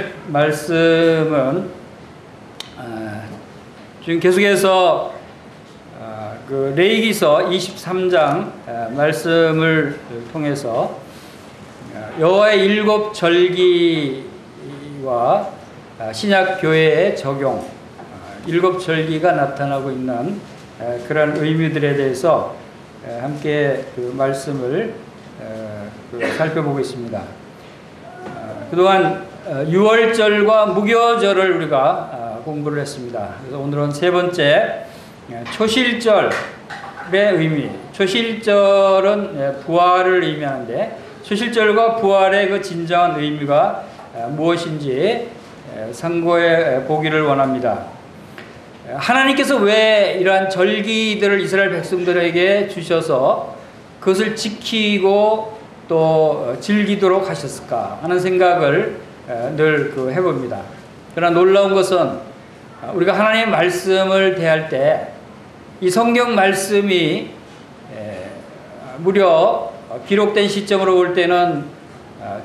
오늘 말씀은 지금 계속해서 그 레위기서 23장 말씀을 통해서 여호와의 일곱 절기와 신약 교회의 적용, 일곱 절기가 나타나고 있는 그런 의미들에 대해서 함께 그 말씀을 살펴보겠습니다. 그동안 유월절과 무교절을 우리가 공부를 했습니다. 그래서 오늘은 세 번째 초실절의 의미. 초실절은 부활을 의미하는데 초실절과 부활의 그 진정한 의미가 무엇인지 상고해 보기를 원합니다. 하나님께서 왜 이러한 절기들을 이스라엘 백성들에게 주셔서 그것을 지키고 또 즐기도록 하셨을까 하는 생각을 늘 해봅니다. 그러나 놀라운 것은 우리가 하나님의 말씀을 대할 때 이 성경 말씀이 무려 기록된 시점으로 볼 때는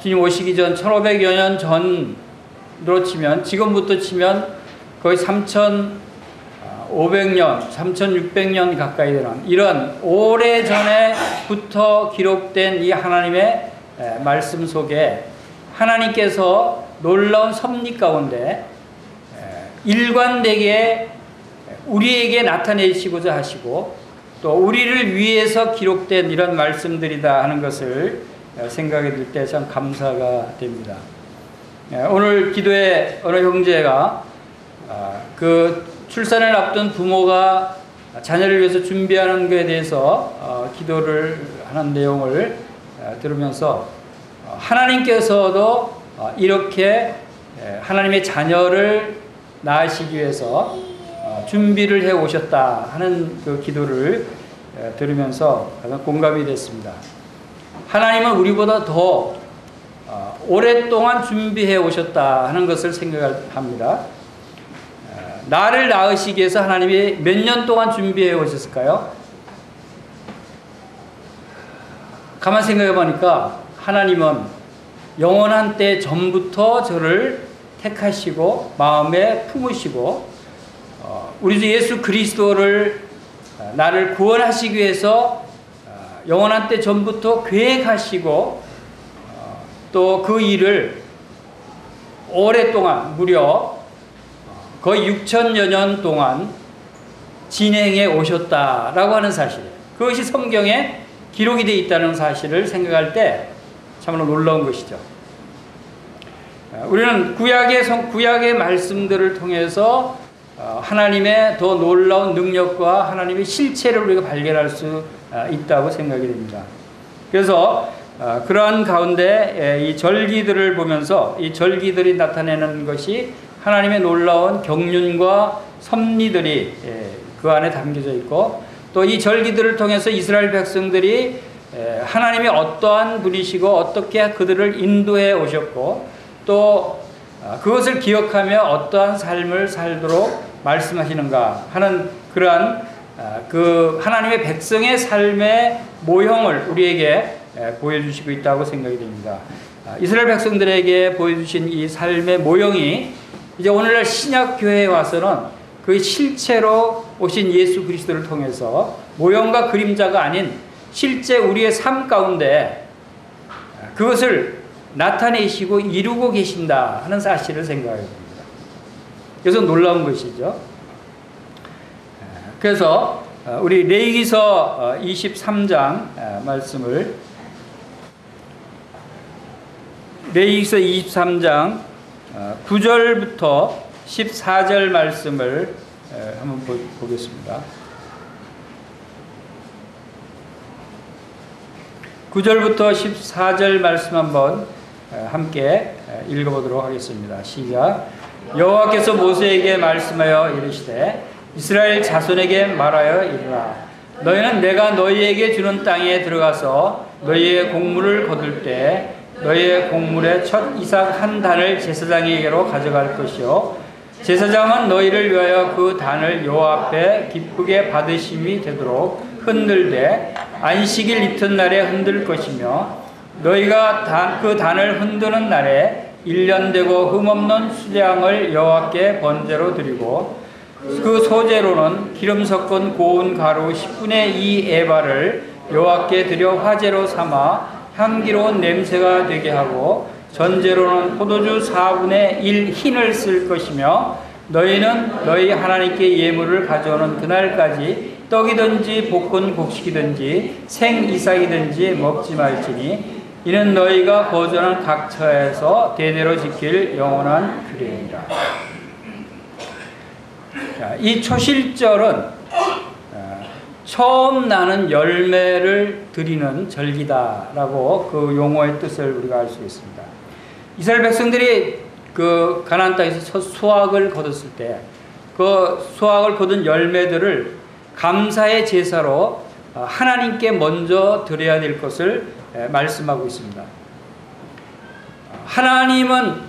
주님 오시기 전 1500여 년 전으로 치면, 지금부터 치면 거의 3500년, 3600년 가까이 되는 이런 오래전에부터 기록된 이 하나님의 말씀 속에 하나님께서 놀라운 섭리 가운데 일관되게 우리에게 나타내시고자 하시고 또 우리를 위해서 기록된 이런 말씀들이다 하는 것을 생각해 들 때 참 감사가 됩니다. 오늘 기도에 어느 형제가 그 출산을 앞둔 부모가 자녀를 위해서 준비하는 것에 대해서 기도를 하는 내용을 들으면서 하나님께서도 이렇게 하나님의 자녀를 낳으시기 위해서 준비를 해 오셨다 하는 그 기도를 들으면서 가장 공감이 됐습니다. 하나님은 우리보다 더 오랫동안 준비해 오셨다 하는 것을 생각합니다. 나를 낳으시기 위해서 하나님이 몇 년 동안 준비해 오셨을까요? 가만 생각해 보니까 하나님은 영원한 때 전부터 저를 택하시고 마음에 품으시고 우리 주 예수 그리스도를 나를 구원하시기 위해서 영원한 때 전부터 계획하시고 또 그 일을 오랫동안 무려 거의 6000여 년 동안 진행해 오셨다라고 하는 사실, 그것이 성경에 기록이 되어 있다는 사실을 생각할 때 참으로 놀라운 것이죠. 우리는 구약의 말씀들을 통해서 하나님의 더 놀라운 능력과 하나님의 실체를 우리가 발견할 수 있다고 생각이 됩니다. 그래서 그러한 가운데 이 절기들을 보면서 이 절기들이 나타내는 것이 하나님의 놀라운 경륜과 섭리들이 그 안에 담겨져 있고, 또 이 절기들을 통해서 이스라엘 백성들이 하나님이 어떠한 분이시고 어떻게 그들을 인도해 오셨고 또 그것을 기억하며 어떠한 삶을 살도록 말씀하시는가 하는 그러한 그 하나님의 백성의 삶의 모형을 우리에게 보여주시고 있다고 생각이 됩니다. 이스라엘 백성들에게 보여주신 이 삶의 모형이 이제 오늘날 신약교회에 와서는 그 실체로 오신 예수 그리스도를 통해서 모형과 그림자가 아닌 실제 우리의 삶 가운데 그것을 나타내시고 이루고 계신다 하는 사실을 생각하게 됩니다. 그래서 놀라운 것이죠. 그래서 우리 레위기서 23장 말씀을, 레위기서 23장 9절부터 14절 말씀을 한번 보겠습니다. 9절부터 14절 말씀 한번 함께 읽어보도록 하겠습니다. 시작. 여호와께서 모세에게 말씀하여 이르시되 이스라엘 자손에게 말하여 이르라. 너희는 내가 너희에게 주는 땅에 들어가서 너희의 곡물을 거둘 때 너희의 곡물의 첫 이삭 한 단을 제사장에게로 가져갈 것이요 제사장은 너희를 위하여 그 단을 여호와 앞에 기쁘게 받으심이 되도록 흔들되 안식일 이튿날에 흔들 것이며 너희가 그 단을 흔드는 날에 1년 되고 흠없는 수량을 여호와께 번제로 드리고 그 소제로는 기름 섞은 고운 가루 10분의 2 에바를 여호와께 드려 화제로 삼아 향기로운 냄새가 되게 하고 전제로는 포도주 4분의 1 흰을 쓸 것이며 너희는 너희 하나님께 예물을 가져오는 그날까지 떡이든지 볶은 곡식이든지 생 이삭이든지 먹지 말지니 이는 너희가 거주하는 각 처에서 대대로 지킬 영원한 규례니라. 이 초실절은 처음 나는 열매를 드리는 절기다라고 그 용어의 뜻을 우리가 알 수 있습니다. 이스라엘 백성들이 그 가나안 땅에서 첫 수확을 거뒀을 때 그 수확을 거둔 열매들을 감사의 제사로 하나님께 먼저 드려야 될 것을 말씀하고 있습니다. 하나님은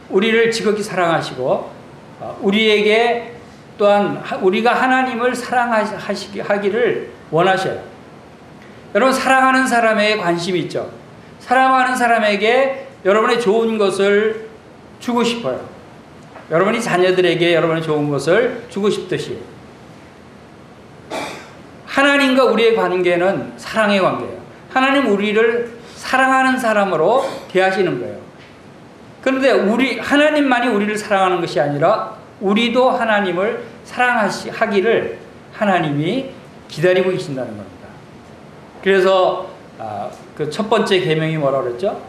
우리를 지극히 사랑하시고 우리에게 또한 우리가 하나님을 사랑하기를 원하셔요. 여러분, 사랑하는 사람에게 관심이 있죠. 사랑하는 사람에게 여러분의 좋은 것을 주고 싶어요. 여러분이 자녀들에게 여러분의 좋은 것을 주고 싶듯이 하나님과 우리의 관계는 사랑의 관계예요. 하나님 우리를 사랑하는 사람으로 대하시는 거예요. 그런데 하나님만이 우리를 사랑하는 것이 아니라 우리도 하나님을 사랑하기를 하나님이 기다리고 계신다는 겁니다. 그래서 그 첫 번째 계명이 뭐라고 그랬죠?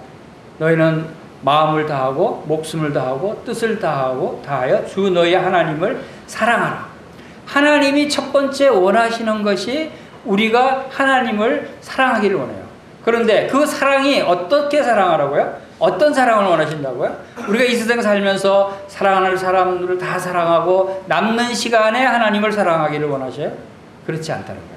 너희는 마음을 다하고 목숨을 다하고 뜻을 다하여 주 너희 하나님을 사랑하라. 하나님이 첫 번째 원하시는 것이 우리가 하나님을 사랑하기를 원해요. 그런데 그 사랑이 어떻게 사랑하라고요? 어떤 사랑을 원하신다고요? 우리가 이 세상 살면서 사랑하는 사람들을 다 사랑하고 남는 시간에 하나님을 사랑하기를 원하셔요? 그렇지 않다는 거예요.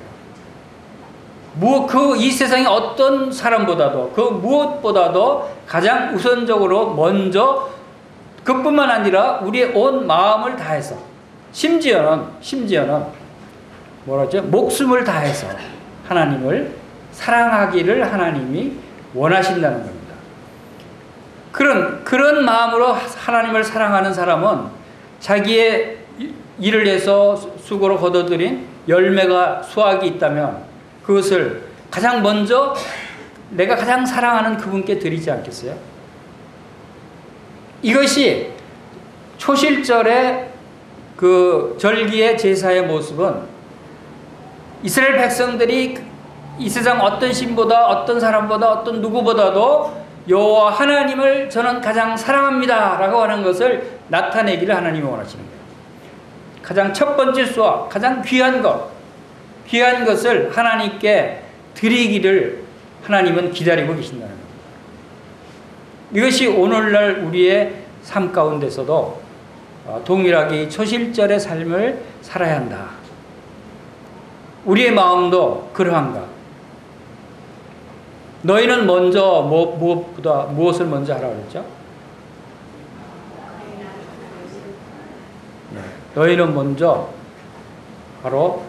이 세상의 어떤 사람보다도 그 무엇보다도 가장 우선적으로 먼저 그뿐만 아니라 우리의 온 마음을 다해서 심지어는 뭐라죠? 목숨을 다해서 하나님을 사랑하기를 하나님이 원하신다는 겁니다. 그런 마음으로 하나님을 사랑하는 사람은 자기의 일을 해서 수고로 거둬들인 열매가 수확이 있다면 그것을 가장 먼저 내가 가장 사랑하는 그분께 드리지 않겠어요? 이것이 초실절의 그 절기의 제사의 모습은 이스라엘 백성들이 이 세상 어떤 신보다 어떤 사람보다 어떤 누구보다도 여호와 하나님을 저는 가장 사랑합니다 라고 하는 것을 나타내기를 하나님이 원하시는 거예요. 가장 첫 번째 수확, 가장 귀한 것을 하나님께 드리기를 하나님은 기다리고 계신다는 겁니다. 이것이 오늘날 우리의 삶 가운데서도 동일하게 이 초실절의 삶을 살아야 한다. 우리의 마음도 그러한가? 너희는 먼저 무엇을 먼저 하라고 그랬죠? 너희는 먼저 바로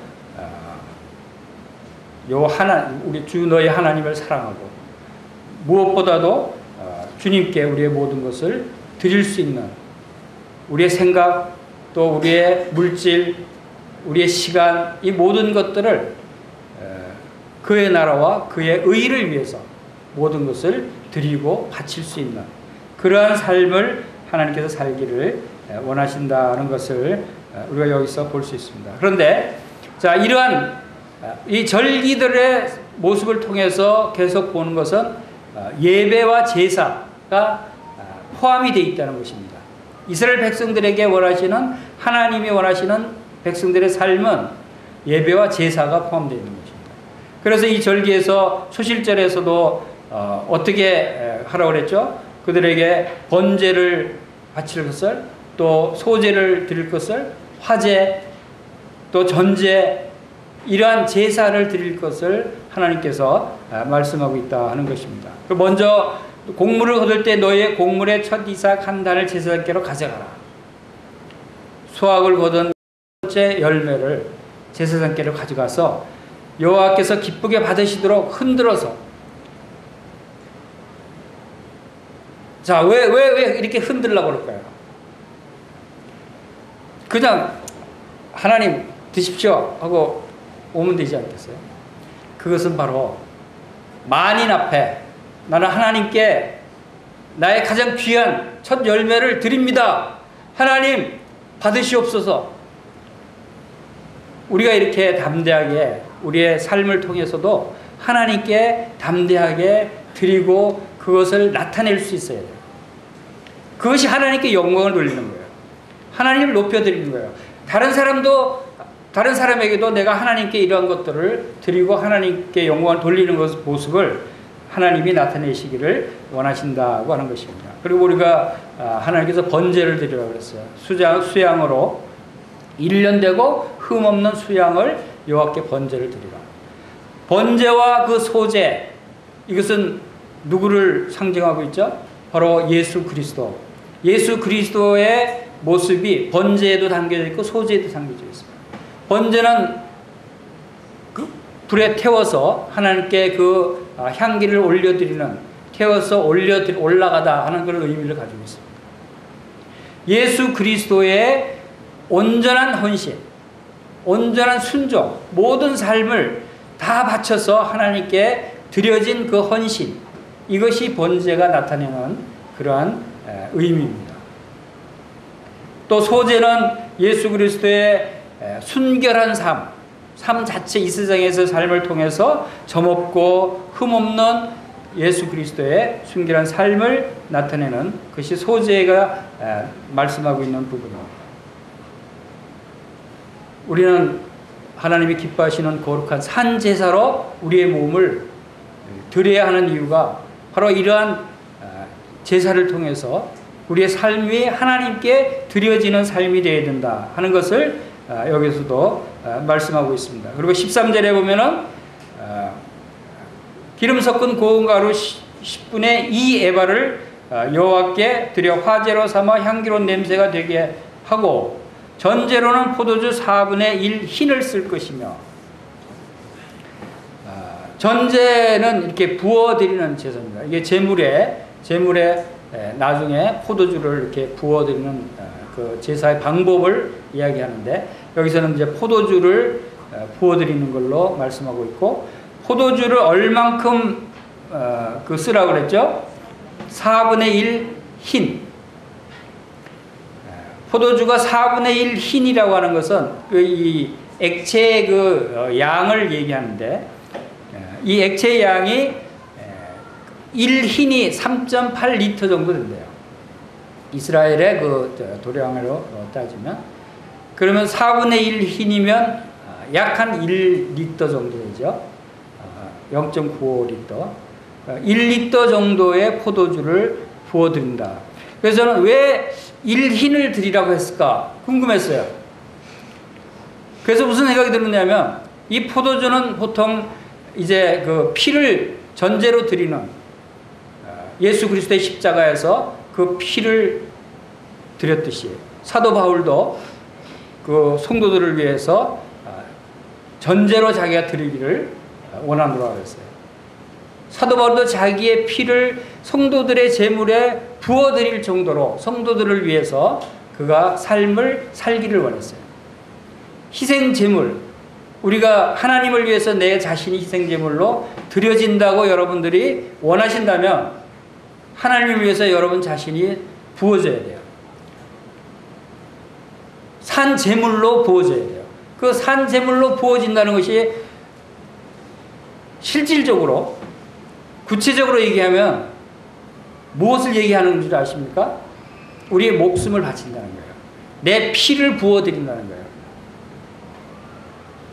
우리 주 너희 하나님을 사랑하고 무엇보다도 주님께 우리의 모든 것을 드릴 수 있는 우리의 생각 또 우리의 물질 우리의 시간 이 모든 것들을 그의 나라와 그의 의를 위해서 모든 것을 드리고 바칠 수 있는 그러한 삶을 하나님께서 살기를 원하신다는 것을 우리가 여기서 볼 수 있습니다. 그런데 자 이러한 이 절기들의 모습을 통해서 계속 보는 것은 예배와 제사가 포함이 되어 있다는 것입니다. 이스라엘 백성들에게 원하시는 하나님이 원하시는 백성들의 삶은 예배와 제사가 포함되어 있는 것입니다. 그래서 이 절기에서 초실절에서도 어떻게 하라고 그랬죠? 그들에게 번제를 바칠 것을 또 소제를 드릴 것을 화제 또 전제 이러한 제사를 드릴 것을 하나님께서 말씀하고 있다 하는 것입니다. 먼저 곡물을 거둘 때 너의 곡물의 첫 이삭 한 단을 제사장께로 가져가라. 수확을 거둔 첫째 열매를 제사장께로 가져가서 여호와께서 기쁘게 받으시도록 흔들어서 자, 왜 이렇게 흔들려고 그럴까요? 그냥 하나님 드십시오 하고 오면 되지 않겠어요? 그것은 바로 만인 앞에 나는 하나님께 나의 가장 귀한 첫 열매를 드립니다. 하나님 받으시옵소서. 우리가 이렇게 담대하게 우리의 삶을 통해서도 하나님께 담대하게 드리고 그것을 나타낼 수 있어야 돼요. 그것이 하나님께 영광을 돌리는 거예요. 하나님을 높여드리는 거예요. 다른 사람에게도 내가 하나님께 이러한 것들을 드리고 하나님께 영광을 돌리는 모습을 하나님이 나타내시기를 원하신다고 하는 것입니다. 그리고 우리가 하나님께서 번제를 드리라고 그랬어요. 수양으로 1년 되고 흠없는 수양을 여호와께 번제를 드리라. 번제와 그 소제, 이것은 누구를 상징하고 있죠? 바로 예수 그리스도. 예수 그리스도의 모습이 번제에도 담겨져 있고 소제에도 담겨져 있습니다. 번제는 그 불에 태워서 하나님께 그 향기를 올려드리는, 태워서 올라가다 하는 그런 의미를 가지고 있습니다. 예수 그리스도의 온전한 헌신, 온전한 순종, 모든 삶을 다 바쳐서 하나님께 드려진 그 헌신, 이것이 번제가 나타내는 그러한 의미입니다. 또 소제는 예수 그리스도의 순결한 삶 자체, 이 세상에서 삶을 통해서 점없고 흠없는 예수 그리스도의 순결한 삶을 나타내는 것이 소제가 말씀하고 있는 부분입니다. 우리는 하나님이 기뻐하시는 거룩한 산제사로 우리의 몸을 드려야 하는 이유가 바로 이러한 제사를 통해서 우리의 삶이 하나님께 드려지는 삶이 되어야 된다 하는 것을 여기서도 말씀하고 있습니다. 그리고 13절에 보면은 기름 섞은 고운 가루 10분의 2 에바를 여호와께 드려 화제로 삼아 향기로운 냄새가 되게 하고 전제로는 포도주 4분의 1 흰을 쓸 것이며, 전제는 이렇게 부어드리는 제사입니다. 이게 제물에 나중에 포도주를 이렇게 부어드리는 그 제사의 방법을 이야기하는데, 여기서는 이제 포도주를 부어드리는 걸로 말씀하고 있고, 포도주를 얼만큼 쓰라고 그랬죠? 4분의 1 흰. 포도주가 4분의 1 흰이라고 하는 것은 이 액체의 양을 얘기하는데, 이 액체의 양이 1 흰이 3.8리터 정도 된대요. 이스라엘의 그 도량으로 따지면. 그러면 4분의 1 흰이면 약 한 1리터 정도 되죠. 0.95리터. 1리터 정도의 포도주를 부어드린다. 그래서 저는 왜 1흰을 드리라고 했을까 궁금했어요. 그래서 무슨 생각이 들었냐면, 이 포도주는 보통 이제 그 피를 전제로 드리는, 예수 그리스도의 십자가에서 그 피를 드렸듯이 사도 바울도 그 성도들을 위해서 전제로 자기가 드리기를 원하노라 그랬어요. 사도 바울도 자기의 피를 성도들의 제물에 부어드릴 정도로 성도들을 위해서 그가 삶을 살기를 원했어요. 희생 제물, 우리가 하나님을 위해서 내 자신이 희생 제물로 드려진다고 여러분들이 원하신다면 하나님을 위해서 여러분 자신이 부어져야 돼요. 산 제물로 부어져야 돼요. 그 산 제물로 부어진다는 것이 실질적으로, 구체적으로 얘기하면 무엇을 얘기하는 줄 아십니까? 우리의 목숨을 바친다는 거예요. 내 피를 부어드린다는 거예요.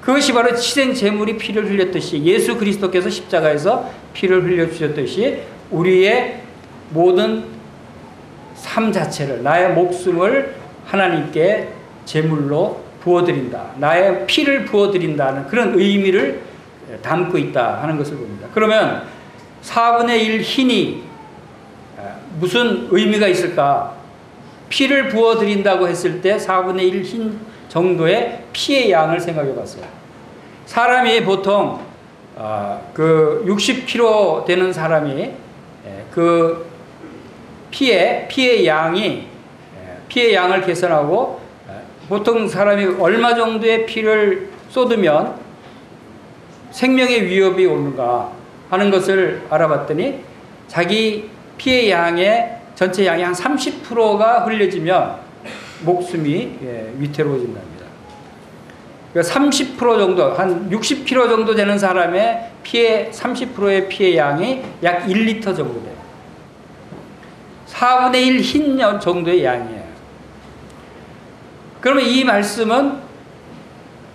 그것이 바로 희생 제물이 피를 흘렸듯이, 예수 그리스도께서 십자가에서 피를 흘려주셨듯이 우리의 모든 삶 자체를, 나의 목숨을 하나님께 제물로 부어드린다, 나의 피를 부어드린다는 그런 의미를 담고 있다 하는 것을 봅니다. 그러면 4분의 1 흰이 무슨 의미가 있을까? 피를 부어드린다고 했을 때 4분의 1 흰 정도의 피의 양을 생각해 봤어요. 사람이 보통 그 60kg 되는 사람이 그 피의 양을 계산하고 보통 사람이 얼마 정도의 피를 쏟으면 생명의 위협이 오는가 하는 것을 알아봤더니 자기 피의 전체 양의 한 30%가 흘려지면 목숨이 위태로워진답니다. 그러니까 30% 정도, 한 60kg 정도 되는 사람의 30%의 피의 양이 약 1리터 정도 돼요. 4분의 1 흰 정도의 양이에요. 그러면 이 말씀은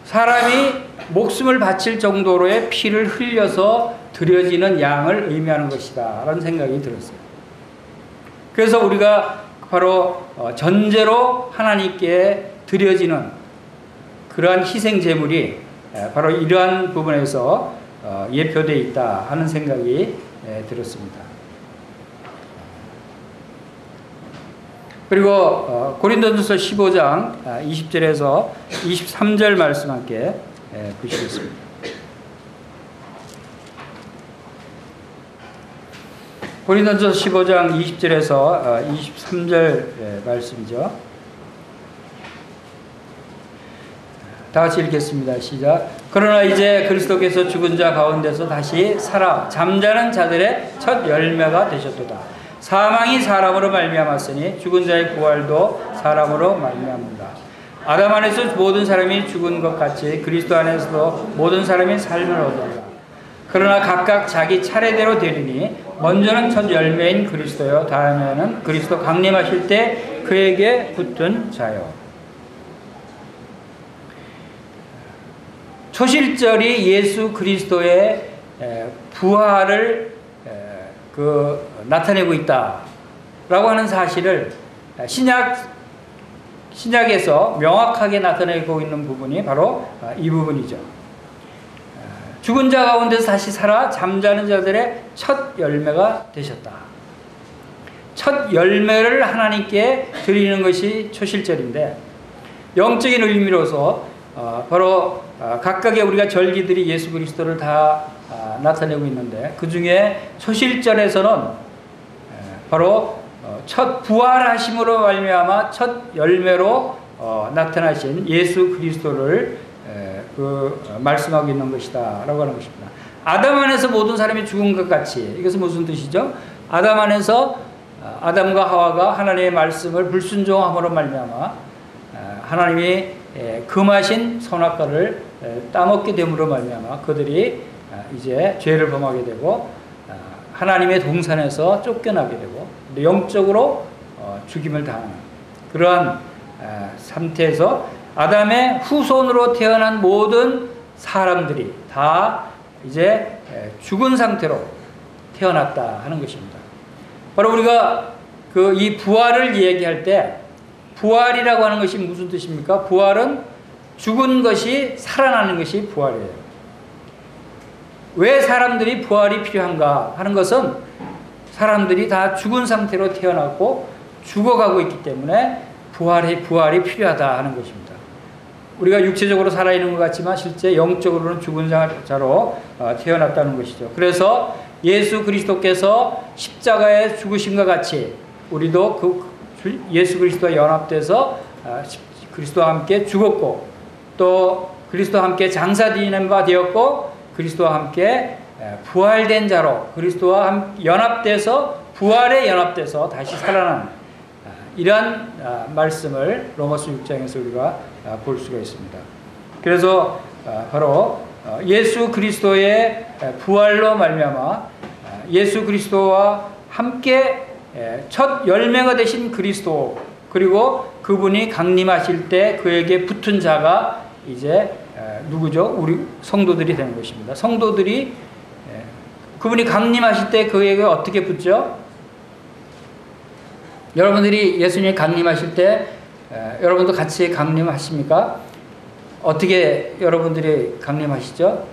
사람이 목숨을 바칠 정도로의 피를 흘려서 드려지는 양을 의미하는 것이다 라는 생각이 들었어요. 그래서 우리가 바로 전제로 하나님께 드려지는 그러한 희생 제물이 바로 이러한 부분에서 예표되어 있다 하는 생각이 들었습니다. 그리고 고린도전서 15장 20절에서 23절 말씀 함께 보시겠습니다. 고린도전서 15장 20절에서 23절 말씀이죠. 다 같이 읽겠습니다. 시작. 그러나 이제 그리스도께서 죽은 자 가운데서 다시 살아 잠자는 자들의 첫 열매가 되셨도다. 사망이 사람으로 말미암았으니 죽은 자의 부활도 사람으로 말미암는다. 아담 안에서 모든 사람이 죽은 것 같이 그리스도 안에서도 모든 사람이 삶을 얻으리라. 그러나 각각 자기 차례대로 되리니 먼저는 첫 열매인 그리스도요 다음에는 그리스도 강림하실 때 그에게 붙은 자요. 초실절이 예수 그리스도의 부활을 나타내고 있다라고 하는 사실을 신약에서 명확하게 나타내고 있는 부분이 바로 이 부분이죠. 죽은 자 가운데서 다시 살아 잠자는 자들의 첫 열매가 되셨다. 첫 열매를 하나님께 드리는 것이 초실절인데 영적인 의미로서 바로 각각의 우리가 절기들이 예수 그리스도를 다 나타내고 있는데 그 중에 초실절에서는 바로 첫 부활하심으로 말미암아 첫 열매로 나타나신 예수 그리스도를 말씀하고 있는 것이다 라고 하는 것입니다. 아담 안에서 모든 사람이 죽은 것 같이, 이것은 무슨 뜻이죠? 아담 안에서 아담과 하와가 하나님의 말씀을 불순종함으로 말미암아 하나님이 금하신 선악과를 따먹게 됨으로 말미암아 그들이 이제 죄를 범하게 되고 하나님의 동산에서 쫓겨나게 되고 영적으로 죽임을 당하는 그러한 상태에서 아담의 후손으로 태어난 모든 사람들이 다 이제 죽은 상태로 태어났다 하는 것입니다. 바로 우리가 이 부활을 얘기할 때 부활이라고 하는 것이 무슨 뜻입니까? 부활은 죽은 것이 살아나는 것이 부활이에요. 왜 사람들이 부활이 필요한가 하는 것은 사람들이 다 죽은 상태로 태어났고 죽어가고 있기 때문에 부활이 필요하다 하는 것입니다. 우리가 육체적으로 살아있는 것 같지만 실제 영적으로는 죽은 자로 태어났다는 것이죠. 그래서 예수 그리스도께서 십자가에 죽으심과 같이 우리도 예수 그리스도와 연합돼서 그리스도와 함께 죽었고 또 그리스도와 함께 장사되는 바 되었고 그리스도와 함께 부활된 자로 그리스도와 연합돼서 부활에 연합돼서 다시 살아난 이러한 말씀을 로마서 6장에서 우리가 볼 수가 있습니다. 그래서 바로 예수 그리스도의 부활로 말미암아 예수 그리스도와 함께 첫 열매가 되신 그리스도 그리고 그분이 강림하실 때 그에게 붙은 자가 이제 누구죠? 우리 성도들이 되는 것입니다. 성도들이 그분이 강림하실 때 그에게 어떻게 붙죠? 여러분들이 예수님이 강림하실 때 여러분도 같이 강림하십니까? 어떻게 여러분들이 강림하시죠?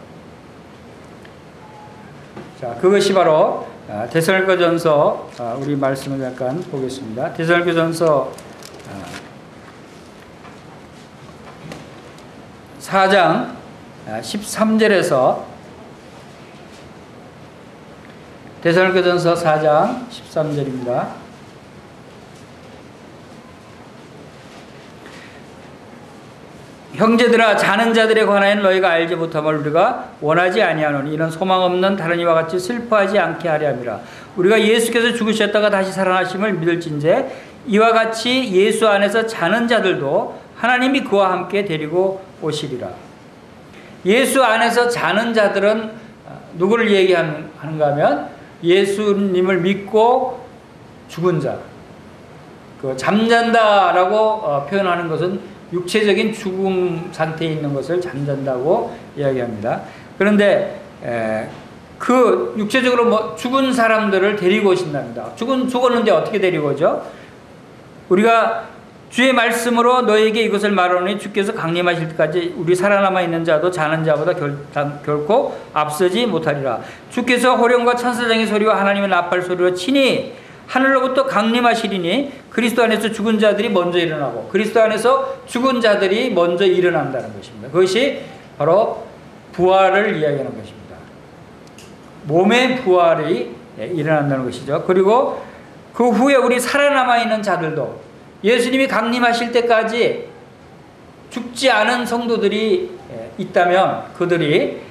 자, 그것이 바로 데살로니가전서 우리 말씀을 잠깐 보겠습니다. 데살로니가전서 4장 13절에서 데살로니가전서 4장 13절입니다. 형제들아 자는 자들에 관하여 너희가 알지 못함을 우리가 원하지 아니하노니 이는 소망 없는 다른 이와 같이 슬퍼하지 않게 하려 함이라. 우리가 예수께서 죽으셨다가 다시 살아나심을 믿을진제 이와 같이 예수 안에서 자는 자들도 하나님이 그와 함께 데리고 오시리라. 예수 안에서 자는 자들은 누구를 얘기하는가 하면 예수님을 믿고 죽은 자, 잠잔다라고 표현하는 것은 육체적인 죽음 상태에 있는 것을 잠잔다고 이야기합니다. 그런데 그 육체적으로 죽은 사람들을 데리고 오신답니다. 죽었는데 어떻게 데리고 오죠? 우리가 주의 말씀으로 너에게 이것을 말하노니 주께서 강림하실 때까지 우리 살아남아 있는 자도 자는 자보다 결코 앞서지 못하리라. 주께서 호령과 천사장의 소리와 하나님의 나팔 소리로 친히 하늘로부터 강림하시리니 그리스도 안에서 죽은 자들이 먼저 일어나고 그리스도 안에서 죽은 자들이 먼저 일어난다는 것입니다. 그것이 바로 부활을 이야기하는 것입니다. 몸의 부활이 일어난다는 것이죠. 그리고 그 후에 우리 살아남아 있는 자들도 예수님이 강림하실 때까지 죽지 않은 성도들이 있다면 그들이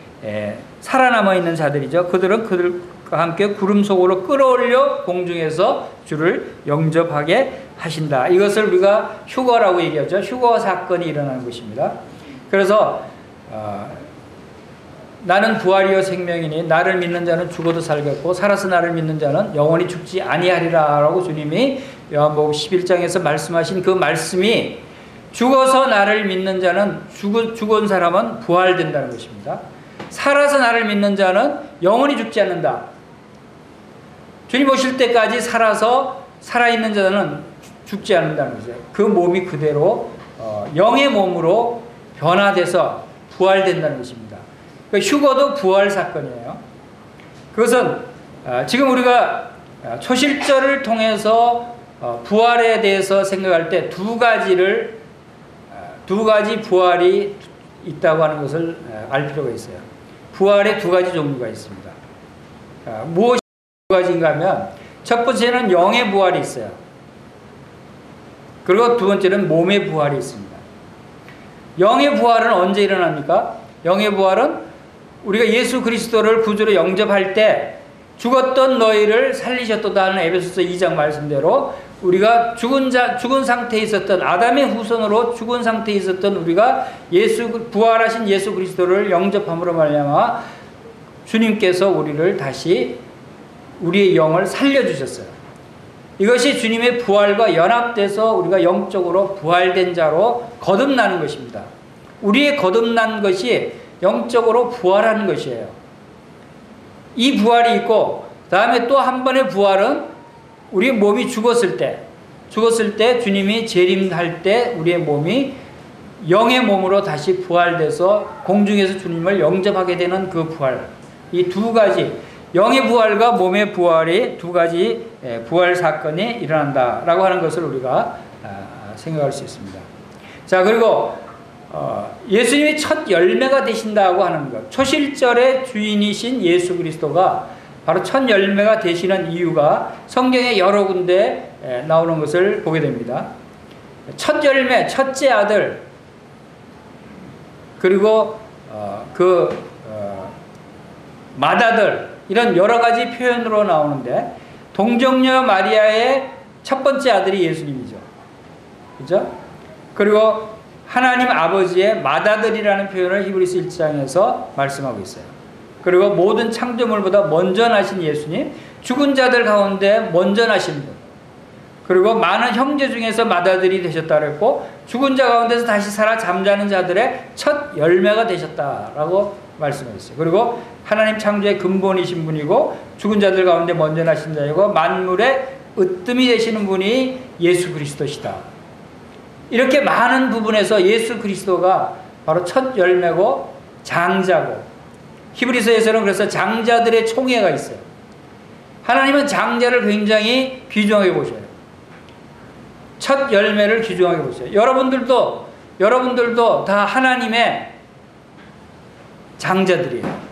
살아남아 있는 자들이죠. 그들은 그들과 함께 구름 속으로 끌어올려 공중에서 주를 영접하게 하신다. 이것을 우리가 휴거라고 얘기하죠. 휴거 사건이 일어나는 것입니다. 그래서 나는 부활이요 생명이니 나를 믿는 자는 죽어도 살겠고 살아서 나를 믿는 자는 영원히 죽지 아니하리라 라고 주님이 요한복음 11장에서 말씀하신 그 말씀이 죽어서 나를 믿는 자는 죽은 사람은 부활된다는 것입니다. 살아서 나를 믿는 자는 영원히 죽지 않는다. 주님 오실 때까지 살아있는 자는 죽지 않는다는 것이에요. 그 몸이 그대로 영의 몸으로 변화돼서 부활된다는 것입니다. 그러니까 휴거도 부활 사건이에요. 그것은 지금 우리가 초실절을 통해서 부활에 대해서 생각할 때 두 가지 부활이 있다고 하는 것을 알 필요가 있어요. 부활의 두 가지 종류가 있습니다. 무엇이 두 가지인가 하면 첫 번째는 영의 부활이 있어요. 그리고 두 번째는 몸의 부활이 있습니다. 영의 부활은 언제 일어납니까? 영의 부활은 우리가 예수 그리스도를 구주로 영접할 때 죽었던 너희를 살리셨도다 하는 에베소서 2장 말씀대로 우리가 죽은 상태에 있었던 아담의 후손으로 죽은 상태에 있었던 우리가 부활하신 예수 그리스도를 영접함으로 말미암아 주님께서 우리를 다시 우리의 영을 살려주셨어요. 이것이 주님의 부활과 연합돼서 우리가 영적으로 부활된 자로 거듭나는 것입니다. 우리의 거듭난 것이 영적으로 부활하는 것이에요. 이 부활이 있고 다음에 또 한 번의 부활은 우리의 몸이 죽었을 때 주님이 재림할 때 우리의 몸이 영의 몸으로 다시 부활돼서 공중에서 주님을 영접하게 되는 그 부활. 이 두 가지 영의 부활과 몸의 부활이 두 가지 부활 사건이 일어난다라고 하는 것을 우리가 생각할 수 있습니다. 자, 그리고 예수님이 첫 열매가 되신다고 하는 것. 초실절의 주인이신 예수 그리스도가 바로 첫 열매가 되시는 이유가 성경에 여러 군데 나오는 것을 보게 됩니다. 첫 열매, 첫째 아들, 그리고 맏아들, 이런 여러 가지 표현으로 나오는데 동정녀 마리아의 첫 번째 아들이 예수님이죠. 그죠? 그리고 하나님 아버지의 맏아들이라는 표현을 히브리서 1장에서 말씀하고 있어요. 그리고 모든 창조물보다 먼저 나신 예수님, 죽은 자들 가운데 먼저 나신 분, 그리고 많은 형제 중에서 맏아들이 되셨다 그랬고 죽은 자 가운데서 다시 살아 잠자는 자들의 첫 열매가 되셨다라고 말씀하셨어요. 그리고 하나님 창조의 근본이신 분이고 죽은 자들 가운데 먼저 나신 자이고 만물의 으뜸이 되시는 분이 예수 그리스도시다. 이렇게 많은 부분에서 예수 그리스도가 바로 첫 열매고 장자고, 히브리서에서는 그래서 장자들의 총회가 있어요. 하나님은 장자를 굉장히 귀중하게 보셔요. 첫 열매를 귀중하게 보셔요. 여러분들도 다 하나님의 장자들이에요.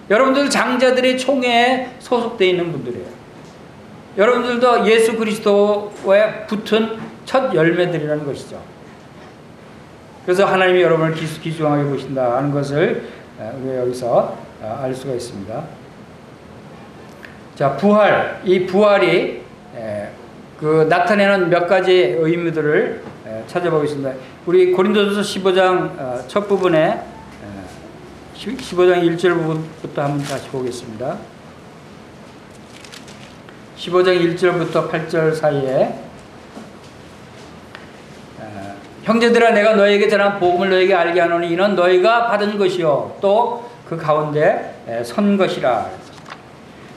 여러분들도 장자들의 총회에 소속되어 있는 분들이에요. 여러분들도 예수 그리스도에 붙은 첫 열매들이라는 것이죠. 그래서 하나님이 여러분을 귀중하게 보신다 하는 것을 우리가 여기서 알 수가 있습니다. 자, 부활. 이 부활이 그 나타내는 몇 가지 의미들을 찾아보겠습니다. 우리 고린도전서 15장 첫 부분에 15장 1절 부분부터 한번 다시 보겠습니다. 15장 1절부터 8절 사이에 형제들아 내가 너에게 전한 복음을 너에게 알게 하노니 이는 너희가 받은 것이요 또 그 가운데 선 것이라.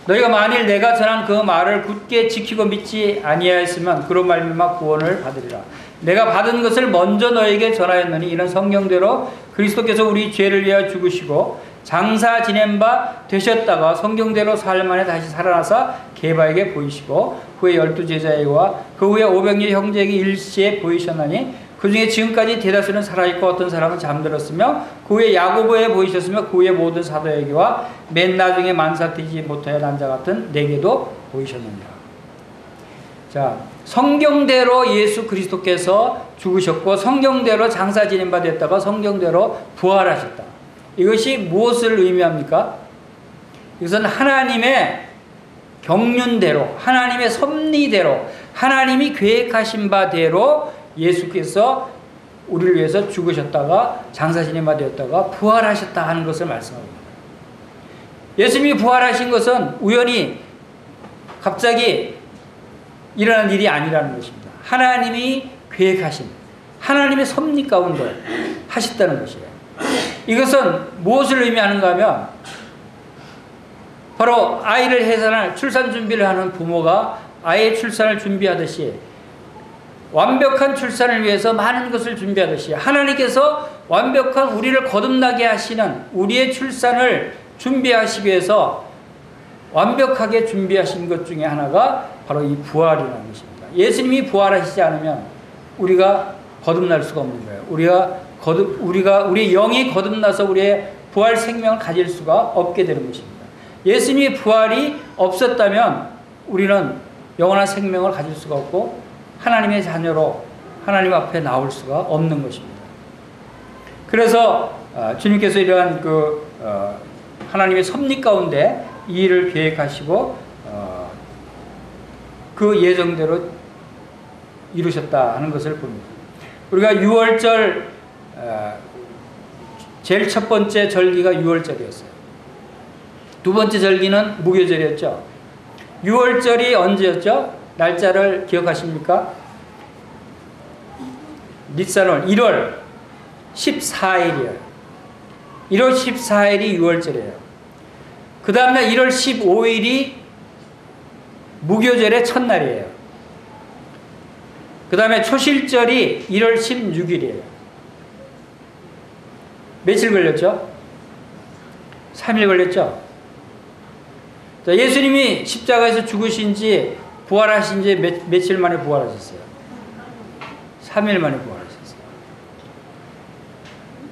너희가 만일 내가 전한 그 말을 굳게 지키고 믿지 아니하였으면 그로 말미암아 구원을 받으리라. 내가 받은 것을 먼저 너에게 전하였느니 이는 성경대로 그리스도께서 우리 죄를 위하여 죽으시고 장사 지낸 바 되셨다가 성경대로 사흘 만에 다시 살아나사 게바에게 보이시고 후에 12제자에게와 그 후에 500여 형제에게 일시에 보이셨나니 그 중에 지금까지 대다수는 살아있고 어떤 사람은 잠들었으며 그 후에 야고보에 보이셨으며 그 후에 모든 사도에게와 맨 나중에 만사되지 못하여 난 자 같은 내게도 보이셨느니라. 자, 성경대로 예수 그리스도께서 죽으셨고 성경대로 장사 지낸 바 됐다가 성경대로 부활하셨다. 이것이 무엇을 의미합니까? 이것은 하나님의 경륜대로, 하나님의 섭리대로, 하나님이 계획하신 바대로 예수께서 우리를 위해서 죽으셨다가 장사 지낸 바 되었다가 부활하셨다 하는 것을 말씀합니다. 예수님이 부활하신 것은 우연히 갑자기 일어난 일이 아니라는 것입니다. 하나님이 계획하신, 하나님의 섭리 가운데 하셨다는 것이에요. 이것은 무엇을 의미하는가 하면 바로 아이를 해산할 출산 준비를 하는 부모가 아이의 출산을 준비하듯이 완벽한 출산을 위해서 많은 것을 준비하듯이 하나님께서 완벽한 우리를 거듭나게 하시는 우리의 출산을 준비하시기 위해서 완벽하게 준비하신 것 중에 하나가 바로 이 부활이라는 것입니다. 예수님이 부활하시지 않으면 우리가 거듭날 수가 없는 거예요. 우리의 영이 거듭나서 우리의 부활 생명을 가질 수가 없게 되는 것입니다. 예수님의 부활이 없었다면 우리는 영원한 생명을 가질 수가 없고 하나님의 자녀로 하나님 앞에 나올 수가 없는 것입니다. 그래서 주님께서 이러한 하나님의 섭리 가운데 이 일을 계획하시고 그 예정대로 이루셨다 하는 것을 봅니다. 우리가 6월절 제일 첫 번째 절기가 6월절이었어요. 두 번째 절기는 무교절이었죠. 6월절이 언제였죠? 날짜를 기억하십니까? 닛산월 1월 14일이에요. 1월 14일이 6월절이에요. 그 다음날 1월 15일이 무교절의 첫날이에요. 그 다음에 초실절이 1월 16일이에요. 며칠 걸렸죠? 3일 걸렸죠? 자, 예수님이 십자가에서 죽으신 지 부활하신 지 며칠 만에 부활하셨어요? 3일 만에 부활하셨어요.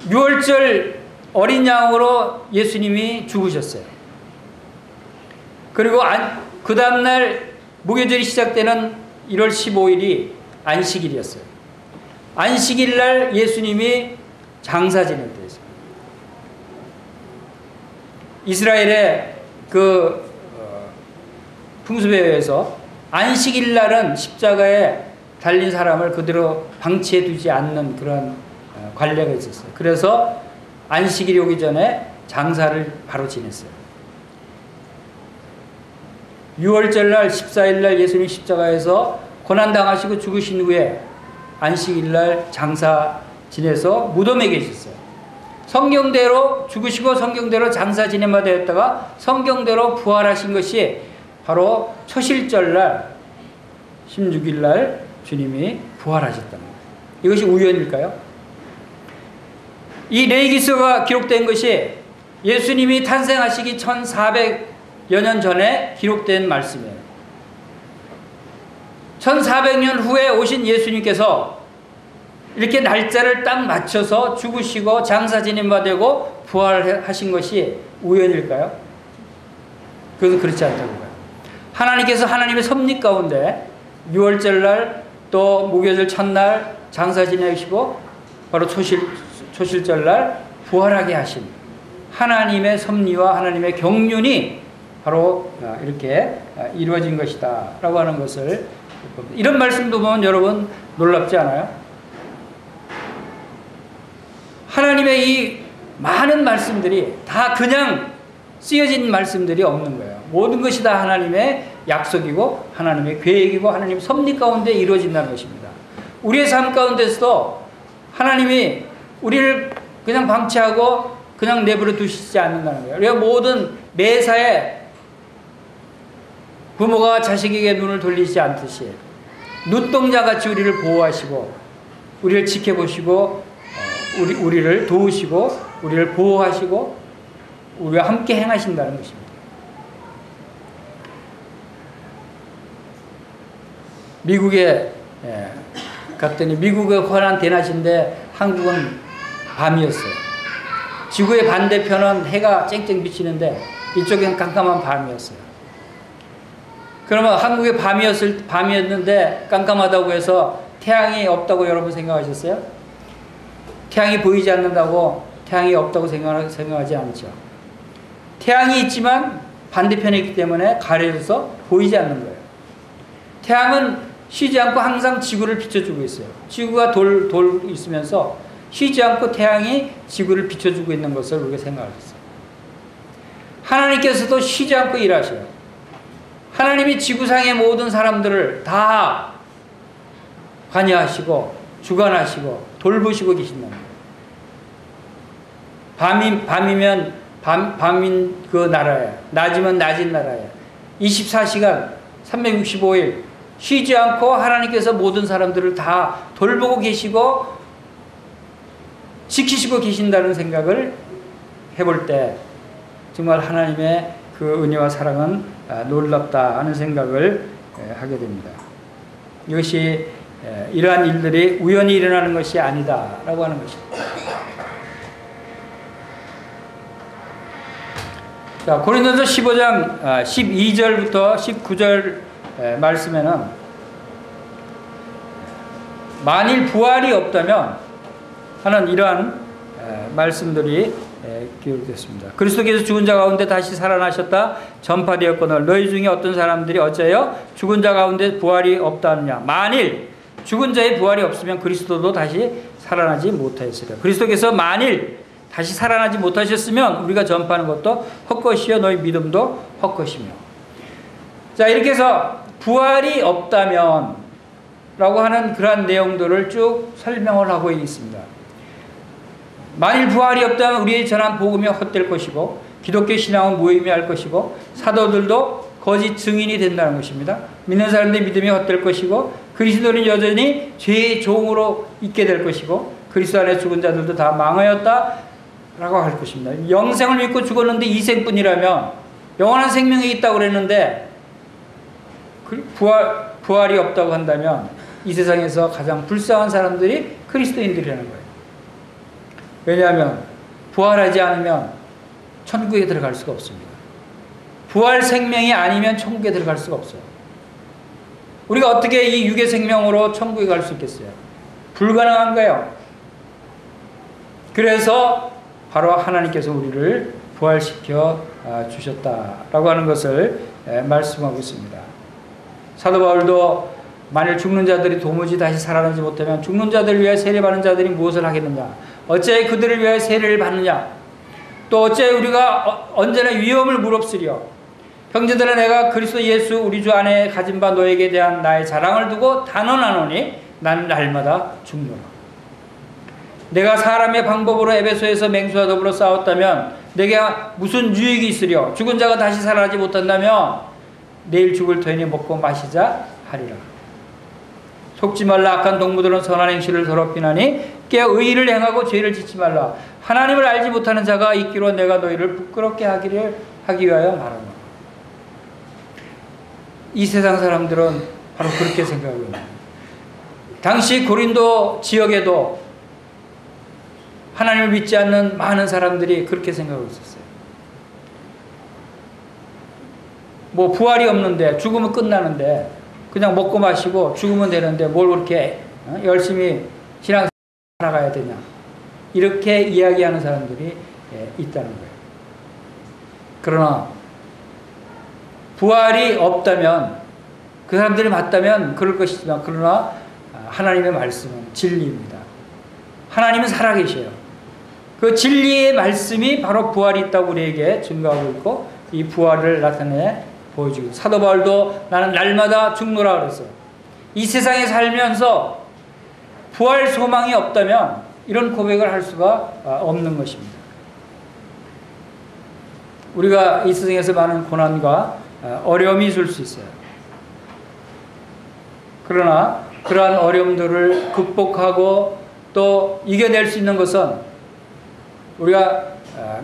6월절 어린 양으로 예수님이 죽으셨어요. 그리고 그 다음날 무교절이 시작되는 1월 15일이 안식일이었어요. 안식일날 예수님이 장사 지낼 때였어요. 이스라엘의 풍습에 의해서 안식일날은 십자가에 달린 사람을 그대로 방치해 두지 않는 그런 관례가 있었어요. 그래서 안식일이 오기 전에 장사를 바로 지냈어요. 6월절날 14일날 예수님 십자가에서 고난당하시고 죽으신 후에 안식일날 장사 지내서 무덤에 계셨어요. 성경대로 죽으시고 성경대로 장사 지낸 바 되었다가 성경대로 부활하신 것이 바로 초실절날 16일날 주님이 부활하셨다는 거예요. 이것이 우연일까요? 이 레위기서가 기록된 것이 예수님이 탄생하시기 1400여 년 전에 기록된 말씀이에요. 1400년 후에 오신 예수님께서 이렇게 날짜를 딱 맞춰서 죽으시고 장사 지낸 바 되고 부활하신 것이 우연일까요? 그것은 그렇지 않다는 거예요. 하나님께서 하나님의 섭리 가운데 6월절날 또 무교절 첫날 장사 지내시고 바로 초실절날 부활하게 하신 하나님의 섭리와 하나님의 경륜이 바로 이렇게 이루어진 것이다 라고 하는 것을 봅니다. 이런 말씀도 보면 여러분 놀랍지 않아요? 하나님의 이 많은 말씀들이 다 그냥 쓰여진 말씀들이 없는 거예요. 모든 것이 다 하나님의 약속이고 하나님의 계획이고 하나님의 섭리 가운데 이루어진다는 것입니다. 우리의 삶 가운데서도 하나님이 우리를 그냥 방치하고 그냥 내버려 두시지 않는다는 거예요. 우리가 모든 매사에 부모가 자식에게 눈을 돌리지 않듯이 눈동자같이 우리를 보호하시고 우리를 지켜보시고 우리를 도우시고 우리를 보호하시고 우리와 함께 행하신다는 것입니다. 미국에 갔더니 미국의 환한 대낮인데 한국은 밤이었어요. 지구의 반대편은 해가 쨍쨍 비치는데 이쪽엔 깜깜한 밤이었어요. 그러면 한국의 밤이었는데 깜깜하다고 해서 태양이 없다고 여러분 생각하셨어요? 태양이 보이지 않는다고 태양이 없다고 생각하지 않죠. 태양이 있지만 반대편에 있기 때문에 가려져서 보이지 않는 거예요. 태양은 쉬지 않고 항상 지구를 비춰주고 있어요. 지구가 돌 있으면서 쉬지 않고 태양이 지구를 비춰주고 있는 것을 우리가 생각하겠어요. 하나님께서도 쉬지 않고 일하셔요. 하나님이 지구상의 모든 사람들을 다 관여하시고 주관하시고 돌보시고 계신다는 거예요. 밤이면 밤인 그 나라에, 낮이면 낮인 나라에 24시간 365일 쉬지 않고 하나님께서 모든 사람들을 다 돌보고 계시고 지키시고 계신다는 생각을 해볼 때 정말 하나님의 그 은혜와 사랑은 놀랍다 하는 생각을 하게 됩니다. 이것이 이러한 일들이 우연히 일어나는 것이 아니다라고 하는 것입니다. 자, 고린도서 15장 12절부터 19절 말씀에는 만일 부활이 없다면 하는 이러한 말씀들이 기록됐습니다. 그리스도께서 죽은 자 가운데 다시 살아나셨다 전파되었거늘 너희 중에 어떤 사람들이 어째요 죽은 자 가운데 부활이 없다 하느냐. 만일 죽은 자의 부활이 없으면 그리스도도 다시 살아나지 못하였으리라. 그리스도께서 만일 다시 살아나지 못하셨으면 우리가 전파하는 것도 헛것이요 너희 믿음도 헛것이며. 자, 이렇게 해서 부활이 없다면 라고 하는 그러한 내용들을 쭉 설명을 하고 있습니다. 만일 부활이 없다면 우리의 전한 복음이 헛될 것이고 기독교 신앙은 무의미할 것이고 사도들도 거짓 증인이 된다는 것입니다. 믿는 사람들의 믿음이 헛될 것이고 그리스도는 여전히 죄의 종으로 있게 될 것이고 그리스도 안에 죽은 자들도 다 망하였다 라고 할 것입니다. 영생을 믿고 죽었는데 이생뿐이라면 영원한 생명이 있다고 그랬는데 부활이 없다고 한다면 이 세상에서 가장 불쌍한 사람들이 그리스도인들이라는 거예요. 왜냐하면 부활하지 않으면 천국에 들어갈 수가 없습니다. 부활 생명이 아니면 천국에 들어갈 수가 없어요. 우리가 어떻게 이 육의 생명으로 천국에 갈 수 있겠어요? 불가능한 거예요. 그래서 바로 하나님께서 우리를 부활시켜 주셨다라고 하는 것을 말씀하고 있습니다. 사도 바울도 만일 죽는 자들이 도무지 다시 살아나지 못하면 죽는 자들을 위하여 세례받는 자들이 무엇을 하겠느냐? 어째 그들을 위하여 세례를 받느냐? 또 어째 우리가 언제나 위험을 무릅쓰려? 형제들아 내가 그리스도 예수 우리 주 안에 가진 바 너에게 대한 나의 자랑을 두고 단언하노니 나는 날마다 죽노라. 내가 사람의 방법으로 에베소에서 맹수와 더불어 싸웠다면 내게 무슨 유익이 있으려? 죽은 자가 다시 살아나지 못한다면 내일 죽을 터이니 먹고 마시자 하리라. 속지 말라. 악한 동무들은 선한 행실을 더럽히나니 깨어 의의를 행하고 죄를 짓지 말라. 하나님을 알지 못하는 자가 있기로 내가 너희를 부끄럽게 하기 위하여 말하노라. 이 세상 사람들은 바로 그렇게 생각하고 있는 거예요. 당시 고린도 지역에도 하나님을 믿지 않는 많은 사람들이 그렇게 생각하고 있었어요. 뭐 부활이 없는데 죽으면 끝나는데 그냥 먹고 마시고 죽으면 되는데 뭘 그렇게 열심히 신앙 살아가야 되냐, 이렇게 이야기하는 사람들이 있다는 거예요. 그러나 부활이 없다면, 그 사람들이 맞다면 그럴 것이지만, 그러나 하나님의 말씀은 진리입니다. 하나님은 살아계셔요. 그 진리의 말씀이 바로 부활이 있다고 우리에게 증거하고 있고, 이 부활을 나타내 보여주고, 사도 바울도 나는 날마다 죽노라 그랬어요. 이 세상에 살면서 부활 소망이 없다면 이런 고백을 할 수가 없는 것입니다. 우리가 이 세상에서 많은 고난과 어려움이 있을 수 있어요. 그러나 그러한 어려움들을 극복하고 또 이겨낼 수 있는 것은 우리가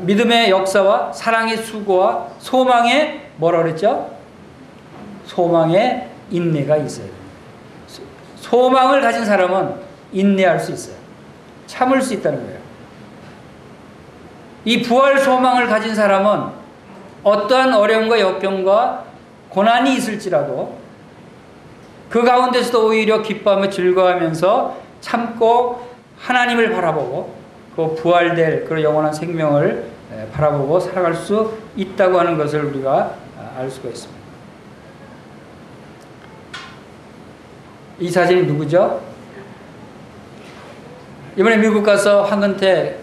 믿음의 역사와 사랑의 수고와 소망의 뭐라 그랬죠? 소망의 인내가 있어요. 소망을 가진 사람은 인내할 수 있어요. 참을 수 있다는 거예요. 이 부활 소망을 가진 사람은 어떠한 어려움과 역경과 고난이 있을지라도 그 가운데서도 오히려 기뻐하며 즐거워하면서 참고 하나님을 바라보고 그 부활될 그 영원한 생명을 바라보고 살아갈 수 있다고 하는 것을 우리가 알 수가 있습니다. 이 사진이 누구죠? 이번에 미국 가서 황근태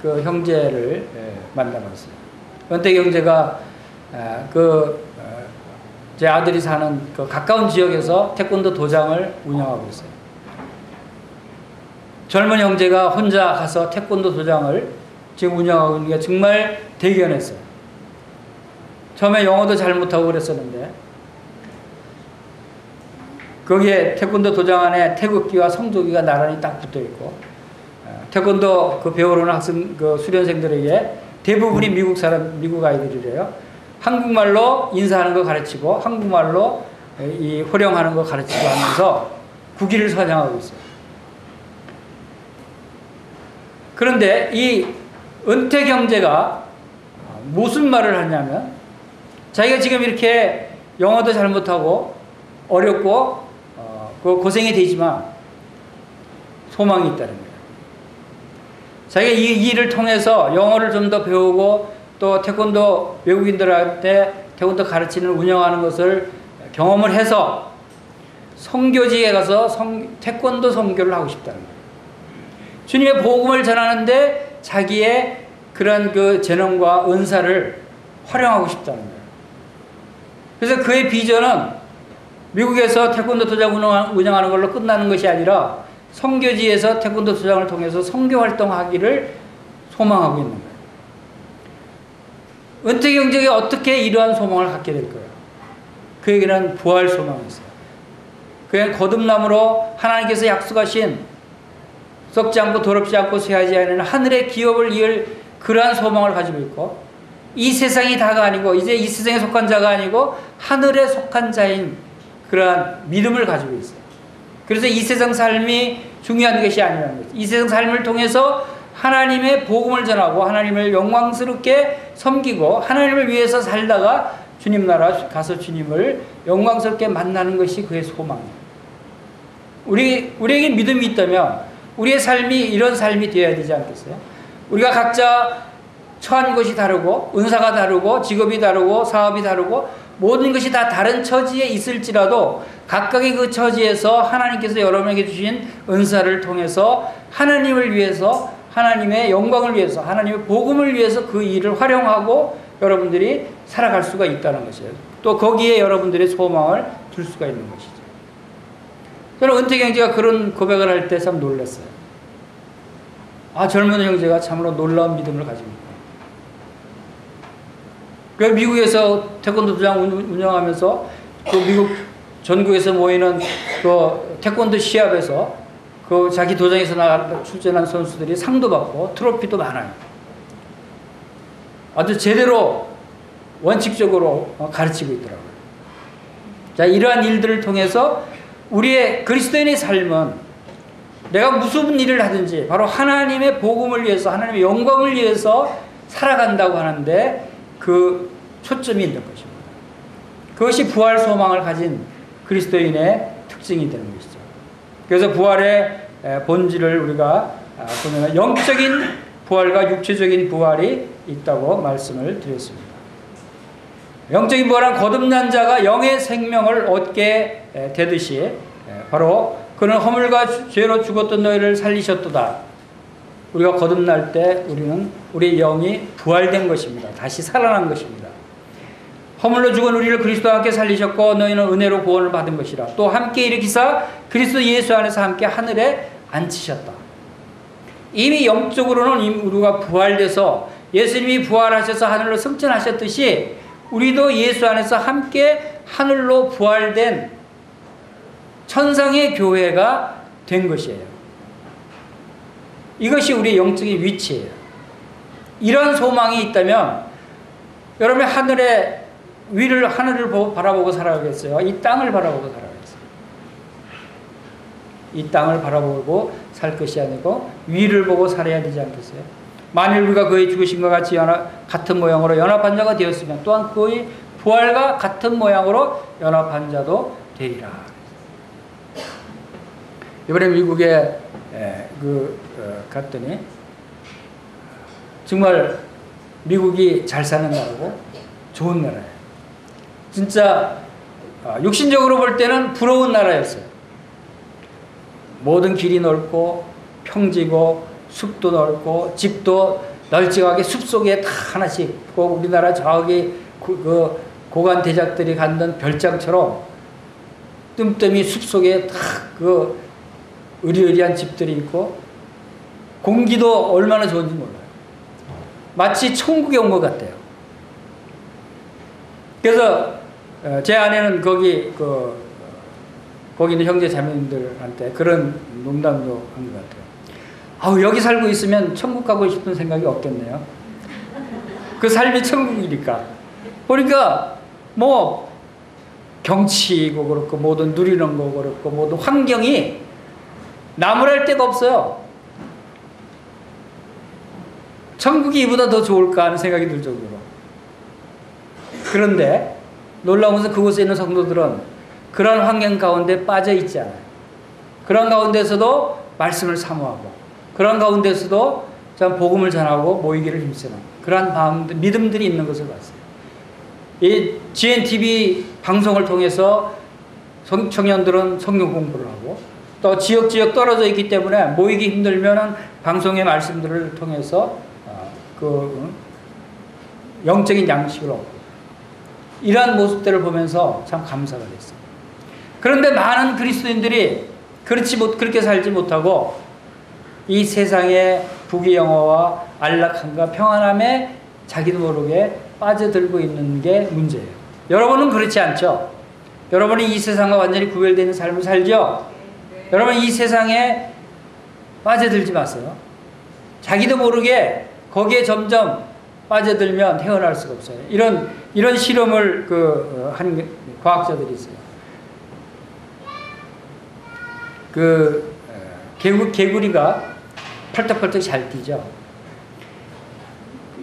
그 형제를 만나봤어요. 은퇴 형제가 제 아들이 사는 그 가까운 지역에서 태권도 도장을 운영하고 있어요. 젊은 형제가 혼자 가서 태권도 도장을 지금 운영하고 있는 게 정말 대견했어요. 처음에 영어도 잘 못하고 그랬었는데, 거기에 태권도 도장 안에 태극기와 성조기가 나란히 딱 붙어 있고, 태권도 그 배우러 오는 학생, 그 수련생들에게 대부분이 미국 아이들이래요. 한국말로 인사하는 거 가르치고, 한국말로 이 호령하는 거 가르치고 하면서 국기를 선양하고 있어요. 그런데 이 은퇴 형제가 무슨 말을 하냐면, 자기가 지금 이렇게 영어도 잘 못하고 어렵고 고생이 되지만 소망이 있다는 거예요. 자기가 이 일을 통해서 영어를 좀 더 배우고 또 태권도 외국인들한테 태권도 가르치는 운영하는 것을 경험을 해서 선교지에 가서 태권도 선교를 하고 싶다는 거예요. 주님의 복음을 전하는데 자기의 그런 그 재능과 은사를 활용하고 싶다는 거예요. 그래서 그의 비전은 미국에서 태권도 도장 운영하는 걸로 끝나는 것이 아니라 선교지에서 태권도 도장을 통해서 선교 활동하기를 소망하고 있는 거예요. 은퇴 경제가 어떻게 이러한 소망을 갖게 될까요? 그에게는 부활 소망이 있어요. 그는 거듭남으로 하나님께서 약속하신 썩지 않고 더럽지 않고 쇠하지 않는 하늘의 기업을 이을 그러한 소망을 가지고 있고, 이 세상이 다가 아니고 이제 이 세상에 속한 자가 아니고 하늘에 속한 자인 그러한 믿음을 가지고 있어요. 그래서 이 세상 삶이 중요한 것이 아니라는 거죠. 이 세상 삶을 통해서 하나님의 복음을 전하고 하나님을 영광스럽게 섬기고 하나님을 위해서 살다가 주님 나라 가서 주님을 영광스럽게 만나는 것이 그의 소망이에요. 우리에게 믿음이 있다면 우리의 삶이 이런 삶이 되어야 되지 않겠어요? 우리가 각자 처한 것이 다르고 은사가 다르고 직업이 다르고 사업이 다르고 모든 것이 다 다른 처지에 있을지라도 각각의 그 처지에서 하나님께서 여러분에게 주신 은사를 통해서 하나님을 위해서, 하나님의 영광을 위해서, 하나님의 복음을 위해서 그 일을 활용하고 여러분들이 살아갈 수가 있다는 것이에요. 또 거기에 여러분들의 소망을 둘 수가 있는 것이죠. 저는 은퇴 형제가 그런 고백을 할 때 참 놀랐어요. 젊은 형제가 참으로 놀라운 믿음을 가지고 있다. 그 미국에서 태권도 도장 운영하면서 그 미국 전국에서 모이는 그 태권도 시합에서 그 자기 도장에서 출전한 선수들이 상도 받고 트로피도 많아요. 아주 제대로 원칙적으로 가르치고 있더라고요. 자, 이러한 일들을 통해서 우리의 그리스도인의 삶은 내가 무슨 일을 하든지 바로 하나님의 복음을 위해서, 하나님의 영광을 위해서 살아간다고 하는데 그 초점이 있는 것입니다. 그것이 부활 소망을 가진 그리스도인의 특징이 되는 것이죠. 그래서 부활의 본질을 우리가 보면 영적인 부활과 육체적인 부활이 있다고 말씀을 드렸습니다. 영적인 부활은 거듭난 자가 영의 생명을 얻게 되듯이 바로 그는 허물과 죄로 죽었던 너희를 살리셨도다. 우리가 거듭날 때 우리는 우리 영이 부활된 것입니다. 다시 살아난 것입니다. 허물로 죽은 우리를 그리스도와 함께 살리셨고 너희는 은혜로 구원을 받은 것이라. 또 함께 일으키사 그리스도 예수 안에서 함께 하늘에 앉히셨다. 이미 영적으로는 우리가 부활돼서 예수님이 부활하셔서 하늘로 승천하셨듯이 우리도 예수 안에서 함께 하늘로 부활된 천상의 교회가 된 것이에요. 이것이 우리의 영적인 위치예요. 이런 소망이 있다면 여러분이 하늘을 바라보고 살아야겠어요? 이 땅을 바라보고 살아야겠어요? 이 땅을 바라보고 살 것이 아니고 위를 보고 살아야 되지 않겠어요? 만일 우리가 그의 죽으심과 같이 같은 모양으로 연합한 자가 되었으면 또한 그의 부활과 같은 모양으로 연합한 자도 되리라. 이번에 미국에 갔더니 정말 미국이 잘 사는 나라고 좋은 나라예요. 진짜 육신적으로 볼 때는 부러운 나라였어요. 모든 길이 넓고 평지고 숲도 넓고 집도 널찍하게 숲속에 다 하나씩 있고 우리나라 저기 그 고관 대작들이 갖는 별장처럼 뜸뜸이 숲속에 다 그 으리으리한 집들이 있고 공기도 얼마나 좋은지 몰라요. 마치 천국에 온 것 같아요. 그래서 제 아내는 거기 있는 형제 자매님들한테 그런 농담도 한 것 같아요. 아우, 여기 살고 있으면 천국 가고 싶은 생각이 없겠네요. 그 삶이 천국이니까. 그러니까 뭐 경치고 그렇고 모든 누리는 거 그렇고 모든 환경이 나무랄 데가 없어요. 천국이 이보다 더 좋을까 하는 생각이 들 정도로. 그런데 놀라운 것은 그곳에 있는 성도들은 그런 환경 가운데 빠져 있지 않아요. 그런 가운데서도 말씀을 사모하고 그런 가운데서도 참 복음을 전하고 모이기를 힘쓰는 그러한 믿음들이 있는 것을 봤어요. 이 GNTV 방송을 통해서 청년들은 성경 공부를 하고 또 지역 떨어져 있기 때문에 모이기 힘들면은 방송의 말씀들을 통해서 영적인 양식을 얻고 이러한 모습들을 보면서 참 감사가 됐어요. 그런데 많은 그리스도인들이 그렇게 살지 못하고 이 세상의 부귀영화와 안락함과 평안함에 자기도 모르게 빠져들고 있는 게 문제예요. 여러분은 그렇지 않죠? 여러분이 이 세상과 완전히 구별되어 있는 삶을 살죠? 여러분 이 세상에 빠져들지 마세요. 자기도 모르게 거기에 점점 빠져들면 헤어날 수가 없어요. 이런 실험을 한 과학자들이 있어요. 개구리가 펄떡펄떡 잘 뛰죠.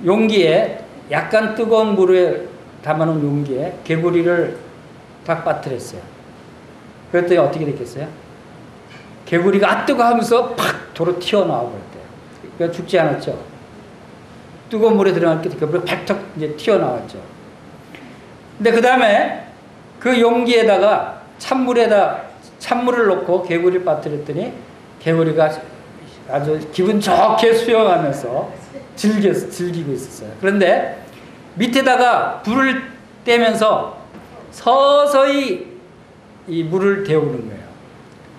용기에 약간 뜨거운 물에 담아놓은 용기에 개구리를 딱 빠뜨렸어요. 그랬더니 어떻게 됐겠어요? 개구리가 아 뜨거 하면서 팍 도로 튀어나와 버렸대요. 그러니까 죽지 않았죠. 뜨거운 물에 들어가니까 개구리가 발떡 이제 튀어나왔죠. 근데 그 다음에 그 용기에다가 찬물을 넣고 개구리를 빠뜨렸더니 개구리가 아주 기분 좋게 수영하면서 즐기고 있었어요. 그런데 밑에다가 불을 떼면서 서서히 이 물을 데우는 거예요.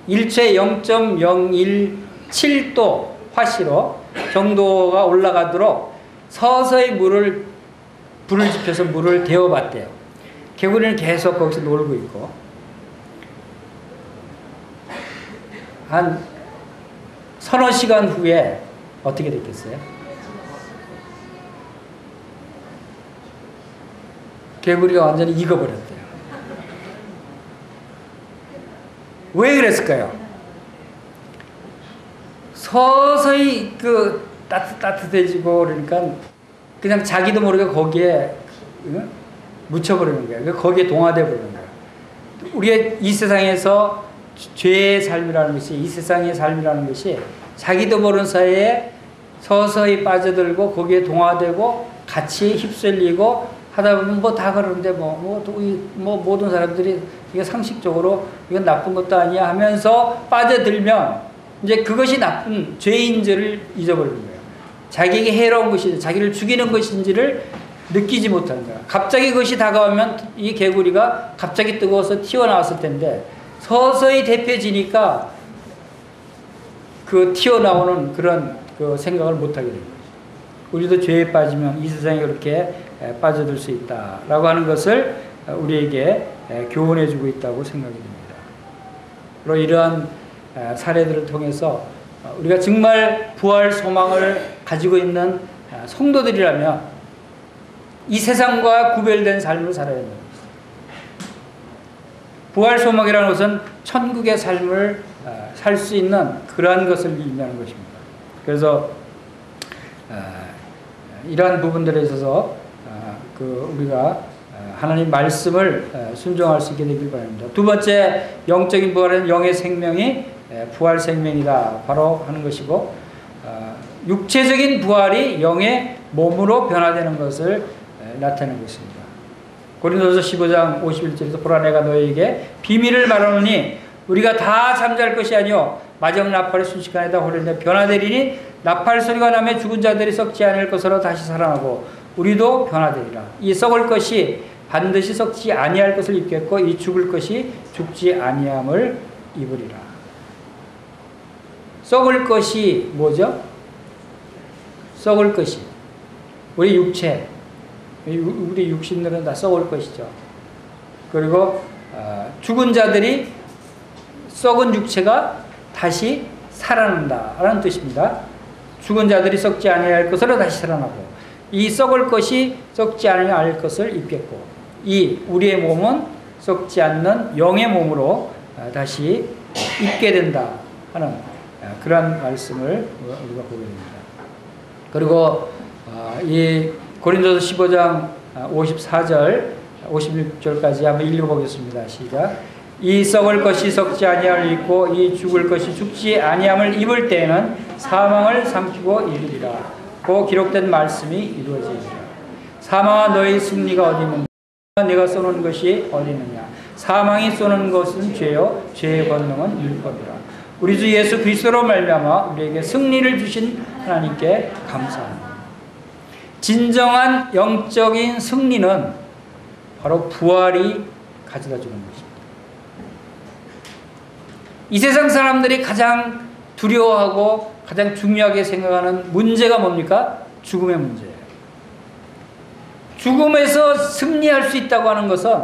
일체 0.017도 화씨로 정도가 올라가도록 서서히 불을 지펴서 물을 데워봤대요. 개구리는 계속 거기서 놀고 있고 한 서너 시간 후에 어떻게 됐겠어요? 개구리가 완전히 익어버렸대요. 왜 그랬을까요? 서서히 따뜻해지고 그러니까 그냥 자기도 모르게 거기에 묻혀버리는 거예요. 거기에 동화되어 버리는 거예요. 우리의 이 세상에서 죄의 삶이라는 것이 이 세상의 삶이라는 것이 자기도 모르는 사이에 서서히 빠져들고 거기에 동화되고 같이 휩쓸리고 하다 보면 뭐 다 그러는데 뭐 모든 사람들이 이게 상식적으로 이건 나쁜 것도 아니야 하면서 빠져들면 이제 그것이 나쁜 죄인 줄을 잊어버리는 거예요. 자기에게 해로운 것인지 자기를 죽이는 것인지를 느끼지 못하는 거야. 갑자기 그것이 다가오면 이 개구리가 갑자기 뜨거워서 튀어나왔을 텐데 서서히 데펴지니까 그 튀어나오는 그런 그 생각을 못하게 됩니다. 우리도 죄에 빠지면 이 세상에 그렇게 빠져들 수 있다라고 하는 것을 우리에게 교훈해주고 있다고 생각이 됩니다. 그리고 이러한 사례들을 통해서 우리가 정말 부활 소망을 가지고 있는 성도들이라면 이 세상과 구별된 삶을 살아야 합니다. 부활 소망이라는 것은 천국의 삶을 살 수 있는 그러한 것을 의미하는 것입니다. 그래서 이러한 부분들에 있어서 우리가 하나님 말씀을 순종할 수 있게 되길 바랍니다. 두 번째 영적인 부활은 영의 생명이 부활 생명이다 바로 하는 것이고, 육체적인 부활이 영의 몸으로 변화되는 것을 나타내는 것입니다. 고린도서 15장 51절에서 보라 내가 너희에게 비밀을 말하노니 우리가 다 잠잘 것이 아니요 마지막 나팔이 순식간에 홀리는데 변화되리니 나팔 소리가 나며 죽은 자들이 썩지 않을 것으로 다시 살아나고 우리도 변화되리라. 이 썩을 것이 반드시 썩지 아니할 것을 입겠고 이 죽을 것이 죽지 아니함을 입으리라. 썩을 것이 뭐죠? 썩을 것이 우리 육체, 우리 육신들은 다 썩을 것이죠. 그리고 죽은 자들이 썩은 육체가 다시 살아난다라는 뜻입니다. 죽은 자들이 썩지 아니할 것으로 다시 살아나고 이 썩을 것이 썩지 아니할 것을 입겠고 이 우리의 몸은 썩지 않는 영의 몸으로 다시 입게 된다 하는 그런 말씀을 우리가 보게 됩니다. 그리고 이 고린도서 15장 54절 56절까지 한번 읽어보겠습니다. 시작. 이 썩을 것이 썩지 아니함을 입고 이 죽을 것이 죽지 아니함을 입을 때에는 사망을 삼키고 이르리라. 그 기록된 말씀이 이루어지리라. 사망아 너의 승리가 어디 있느냐? 내가 쏘는 것이 어디 있느냐? 사망이 쏘는 것은 죄요 죄의 권능은 율법이라. 우리 주 예수 그리스도로 말미암아 우리에게 승리를 주신 하나님께 감사합니다. 진정한 영적인 승리는 바로 부활이 가져다 주는 것입니다. 이 세상 사람들이 가장 두려워하고 가장 중요하게 생각하는 문제가 뭡니까? 죽음의 문제예요. 죽음에서 승리할 수 있다고 하는 것은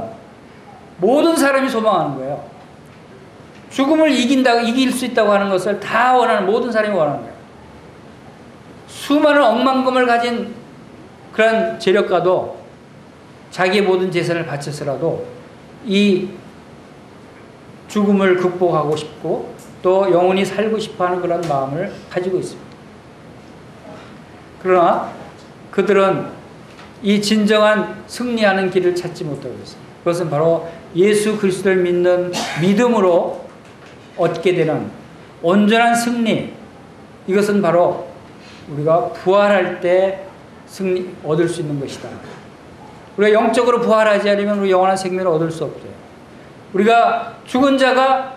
모든 사람이 소망하는 거예요. 죽음을 이길 수 있다고 하는 것을 다 원하는, 모든 사람이 원하는 거예요. 수많은 억만금을 가진 그런 재력가도 자기의 모든 재산을 바쳐서라도 이 죽음을 극복하고 싶고 또 영원히 살고 싶어하는 그런 마음을 가지고 있습니다. 그러나 그들은 이 진정한 승리하는 길을 찾지 못하고 있습니다. 그것은 바로 예수 그리스도를 믿는 믿음으로 얻게 되는 온전한 승리, 이것은 바로 우리가 부활할 때 얻을 수 있는 것이다. 우리가 영적으로 부활하지 않으면 우리 영원한 생명을 얻을 수 없대요. 우리가 죽은 자가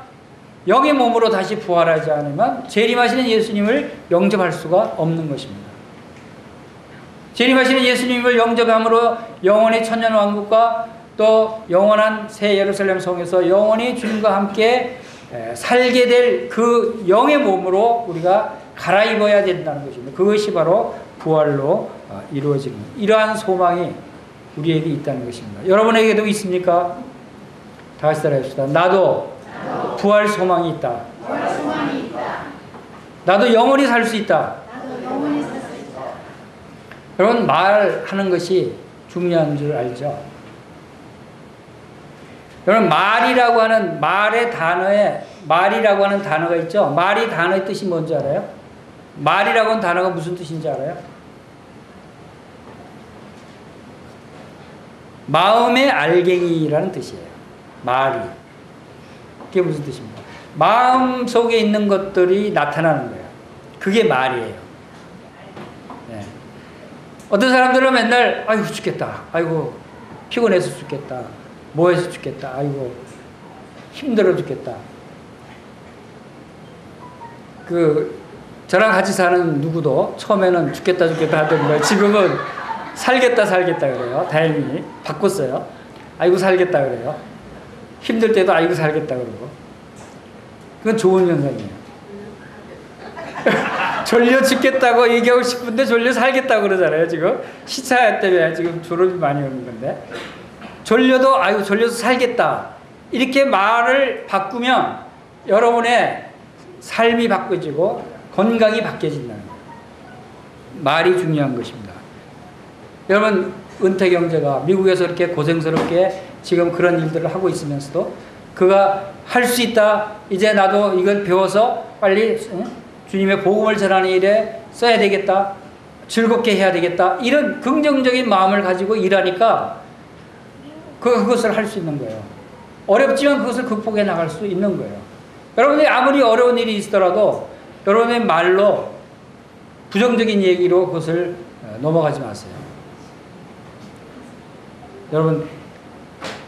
영의 몸으로 다시 부활하지 않으면 재림하시는 예수님을 영접할 수가 없는 것입니다. 재림하시는 예수님을 영접함으로 영원히 천년왕국과 또 영원한 새 예루살렘 성에서 영원히 주님과 함께 살게 될 그 영의 몸으로 우리가 갈아입어야 된다는 것입니다. 그것이 바로 부활로 이루어지는 이러한 소망이 우리에게 있다는 것입니다. 여러분에게도 있습니까? 다 같이 따라합시다. 나도 부활 소망이 있다. 나도 영원히 살 수 있다. 여러분, 말하는 것이 중요한 줄 알죠? 여러분, 말이라고 하는 말의 단어에 말이라고 하는 단어가 있죠? 말이 단어의 뜻이 뭔지 알아요? 말이라고 하는 단어가 무슨 뜻인지 알아요? 마음의 알갱이라는 뜻이에요. 말이. 그게 무슨 뜻입니까? 마음 속에 있는 것들이 나타나는 거예요. 그게 말이에요. 네. 어떤 사람들은 맨날 아이고 죽겠다. 아이고 피곤해서 죽겠다. 뭐해서 죽겠다. 아이고 힘들어 죽겠다. 저랑 같이 사는 누구도 처음에는 죽겠다 하던데 지금은 살겠다 그래요. 다행히 바꿨어요. 아이고 살겠다 그래요. 힘들 때도 아이고 살겠다 그러고. 그건 좋은 현상이에요. 졸려 죽겠다고 얘기하고 싶은데 졸려 살겠다고 그러잖아요. 지금 시차 때문에 지금 졸음이 많이 오는 건데, 졸려도 아이고 졸려서 살겠다 이렇게 말을 바꾸면 여러분의 삶이 바뀌어지고 건강이 바뀌어진다는 거예요. 말이 중요한 것입니다. 여러분 은퇴경제가 미국에서 이렇게 고생스럽게 지금 그런 일들을 하고 있으면서도 그가 할 수 있다. 이제 나도 이걸 배워서 빨리 주님의 복음을 전하는 일에 써야 되겠다. 즐겁게 해야 되겠다. 이런 긍정적인 마음을 가지고 일하니까 그것을 할 수 있는 거예요. 어렵지만 그것을 극복해 나갈 수 있는 거예요. 여러분이 아무리 어려운 일이 있더라도 여러분의 말로 부정적인 얘기로 그것을 넘어가지 마세요. 여러분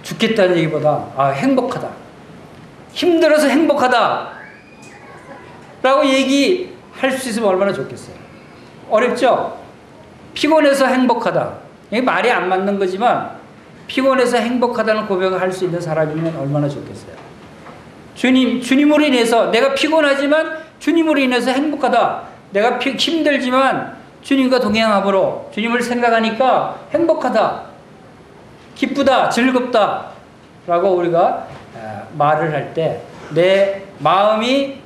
죽겠다는 얘기보다 행복하다, 힘들어서 행복하다 라고 얘기할 수 있으면 얼마나 좋겠어요. 어렵죠? 피곤해서 행복하다, 이게 말이 안 맞는 거지만 피곤해서 행복하다는 고백을 할 수 있는 사람이면 얼마나 좋겠어요. 주님으로 인해서 내가 피곤하지만 주님으로 인해서 행복하다. 내가 힘들지만 주님과 동행함으로 주님을 생각하니까 행복하다, 기쁘다, 즐겁다 라고 우리가 말을 할 때 내 마음이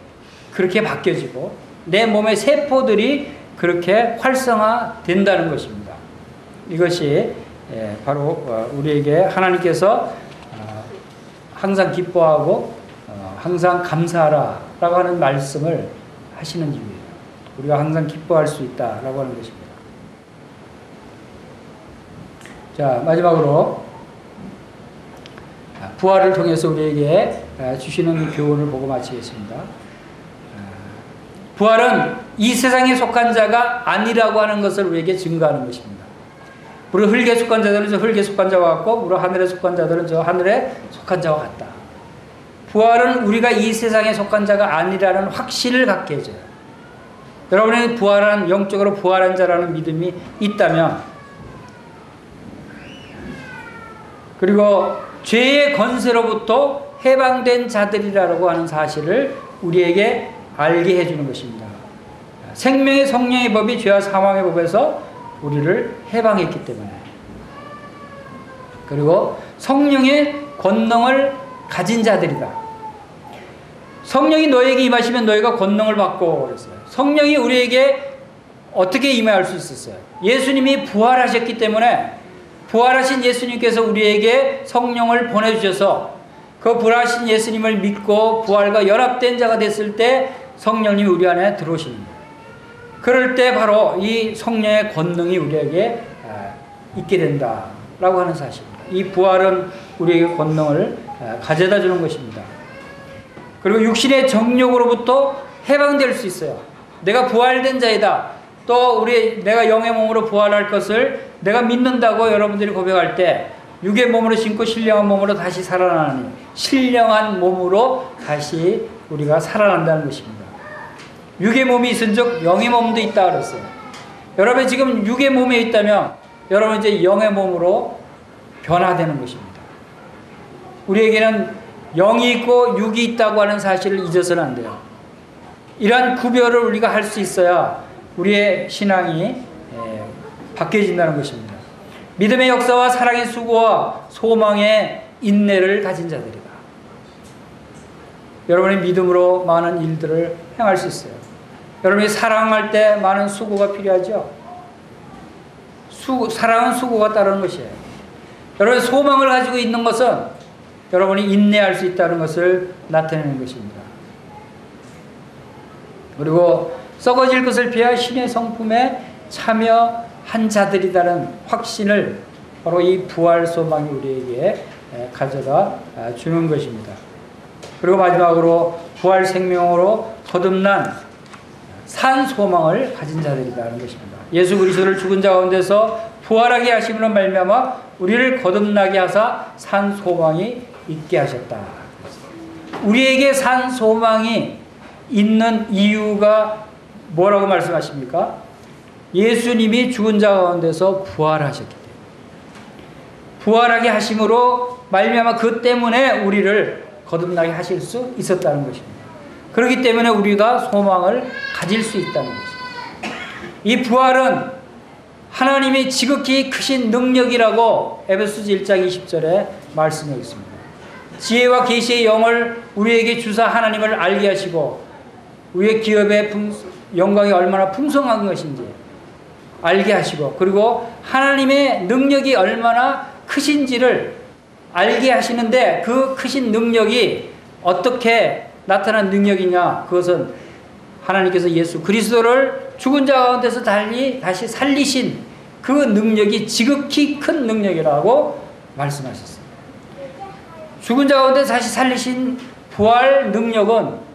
그렇게 바뀌어지고 내 몸의 세포들이 그렇게 활성화된다는 것입니다. 이것이 바로 우리에게 하나님께서 항상 기뻐하고 항상 감사하라라고 하는 말씀을 하시는 이유예요. 우리가 항상 기뻐할 수 있다라고 하는 것입니다. 자, 마지막으로 부활을 통해서 우리에게 주시는 교훈을 보고 마치겠습니다. 부활은 이 세상에 속한 자가 아니라고 하는 것을 우리에게 증거하는 것입니다. 우리 흙에 속한 자들은 저 흙에 속한 자와 같고 우리 하늘에 속한 자들은 저 하늘에 속한 자와 같다. 부활은 우리가 이 세상에 속한 자가 아니라는 확신을 갖게 해줘요. 여러분이 영적으로 부활한 자라는 믿음이 있다면, 그리고 죄의 권세로부터 해방된 자들이라고 하는 사실을 우리에게 알게 해주는 것입니다. 생명의 성령의 법이 죄와 사망의 법에서 우리를 해방했기 때문에, 그리고 성령의 권능을 가진 자들이다. 성령이 너에게 임하시면 너희가 권능을 받고 그랬어요. 성령이 우리에게 어떻게 임할 수 있었어요? 예수님이 부활하셨기 때문에 부활하신 예수님께서 우리에게 성령을 보내주셔서 그 부활하신 예수님을 믿고 부활과 연합된 자가 됐을 때 성령님이 우리 안에 들어오시는 거예요. 그럴 때 바로 이 성령의 권능이 우리에게 있게 된다라고 하는 사실입니다. 이 부활은 우리에게 권능을 가져다 주는 것입니다. 그리고 육신의 정욕으로부터 해방될 수 있어요. 내가 부활된 자이다. 또 내가 영의 몸으로 부활할 것을 내가 믿는다고 여러분들이 고백할 때 육의 몸으로 신고 신령한 몸으로 다시 살아나니 신령한 몸으로 다시 우리가 살아난다는 것입니다. 육의 몸이 있은즉 영의 몸도 있다 그랬어요. 여러분이 지금 육의 몸에 있다면 여러분 이제 영의 몸으로 변화되는 것입니다. 우리에게는 영이 있고 육이 있다고 하는 사실을 잊어서는 안 돼요. 이러한 구별을 우리가 할 수 있어야 우리의 신앙이 바뀌어진다는 것입니다. 믿음의 역사와 사랑의 수고와 소망의 인내를 가진 자들이다. 여러분의 믿음으로 많은 일들을 행할 수 있어요. 여러분이 사랑할 때 많은 수고가 필요하죠. 사랑은 수고가 따르는 것이에요. 여러분의 소망을 가지고 있는 것은 여러분이 인내할 수 있다는 것을 나타내는 것입니다. 그리고 썩어질 것을 피하 신의 성품에 참여한 자들이라는 확신을 바로 이 부활 소망이 우리에게 가져다 주는 것입니다. 그리고 마지막으로 부활 생명으로 거듭난 산 소망을 가진 자들이라는 것입니다. 예수 그리스도를 죽은 자 가운데서 부활하게 하심으로 말미암아 우리를 거듭나게 하사 산 소망이 있게 하셨다. 우리에게 산 소망이 있는 이유가 뭐라고 말씀하십니까? 예수님이 죽은 자 가운데서 부활하셨기 때문에, 부활하게 하심으로 말미암아 그 때문에 우리를 거듭나게 하실 수 있었다는 것입니다. 그렇기 때문에 우리가 소망을 가질 수 있다는 것입니다. 이 부활은 하나님이 지극히 크신 능력이라고 에베소서 1장 20절에 말씀하고 있습니다. 지혜와 계시의 영을 우리에게 주사 하나님을 알게 하시고 우리의 기업의 영광이 얼마나 풍성한 것인지 알게 하시고, 그리고 하나님의 능력이 얼마나 크신지를 알게 하시는데, 그 크신 능력이 어떻게 나타난 능력이냐? 그것은 하나님께서 예수 그리스도를 죽은 자 가운데서 다시 살리신 그 능력이 지극히 큰 능력이라고 말씀하셨습니다. 죽은 자 가운데 다시 살리신 부활 능력은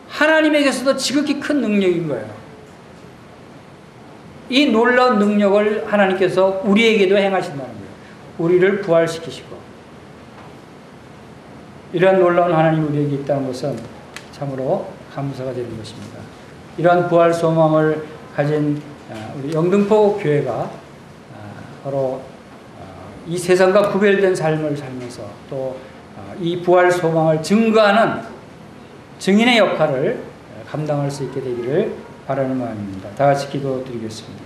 하나님에게서도 지극히 큰 능력인 거예요. 이 놀라운 능력을 하나님께서 우리에게도 행하신다는 거예요. 우리를 부활시키시고, 이러한 놀라운 하나님이 우리에게 있다는 것은 참으로 감사가 되는 것입니다. 이러한 부활 소망을 가진 우리 영등포 교회가 바로 이 세상과 구별된 삶을 살면서 또 이 부활 소망을 증거하는 증인의 역할을 감당할 수 있게 되기를 바라는 마음입니다. 다 같이 기도드리겠습니다.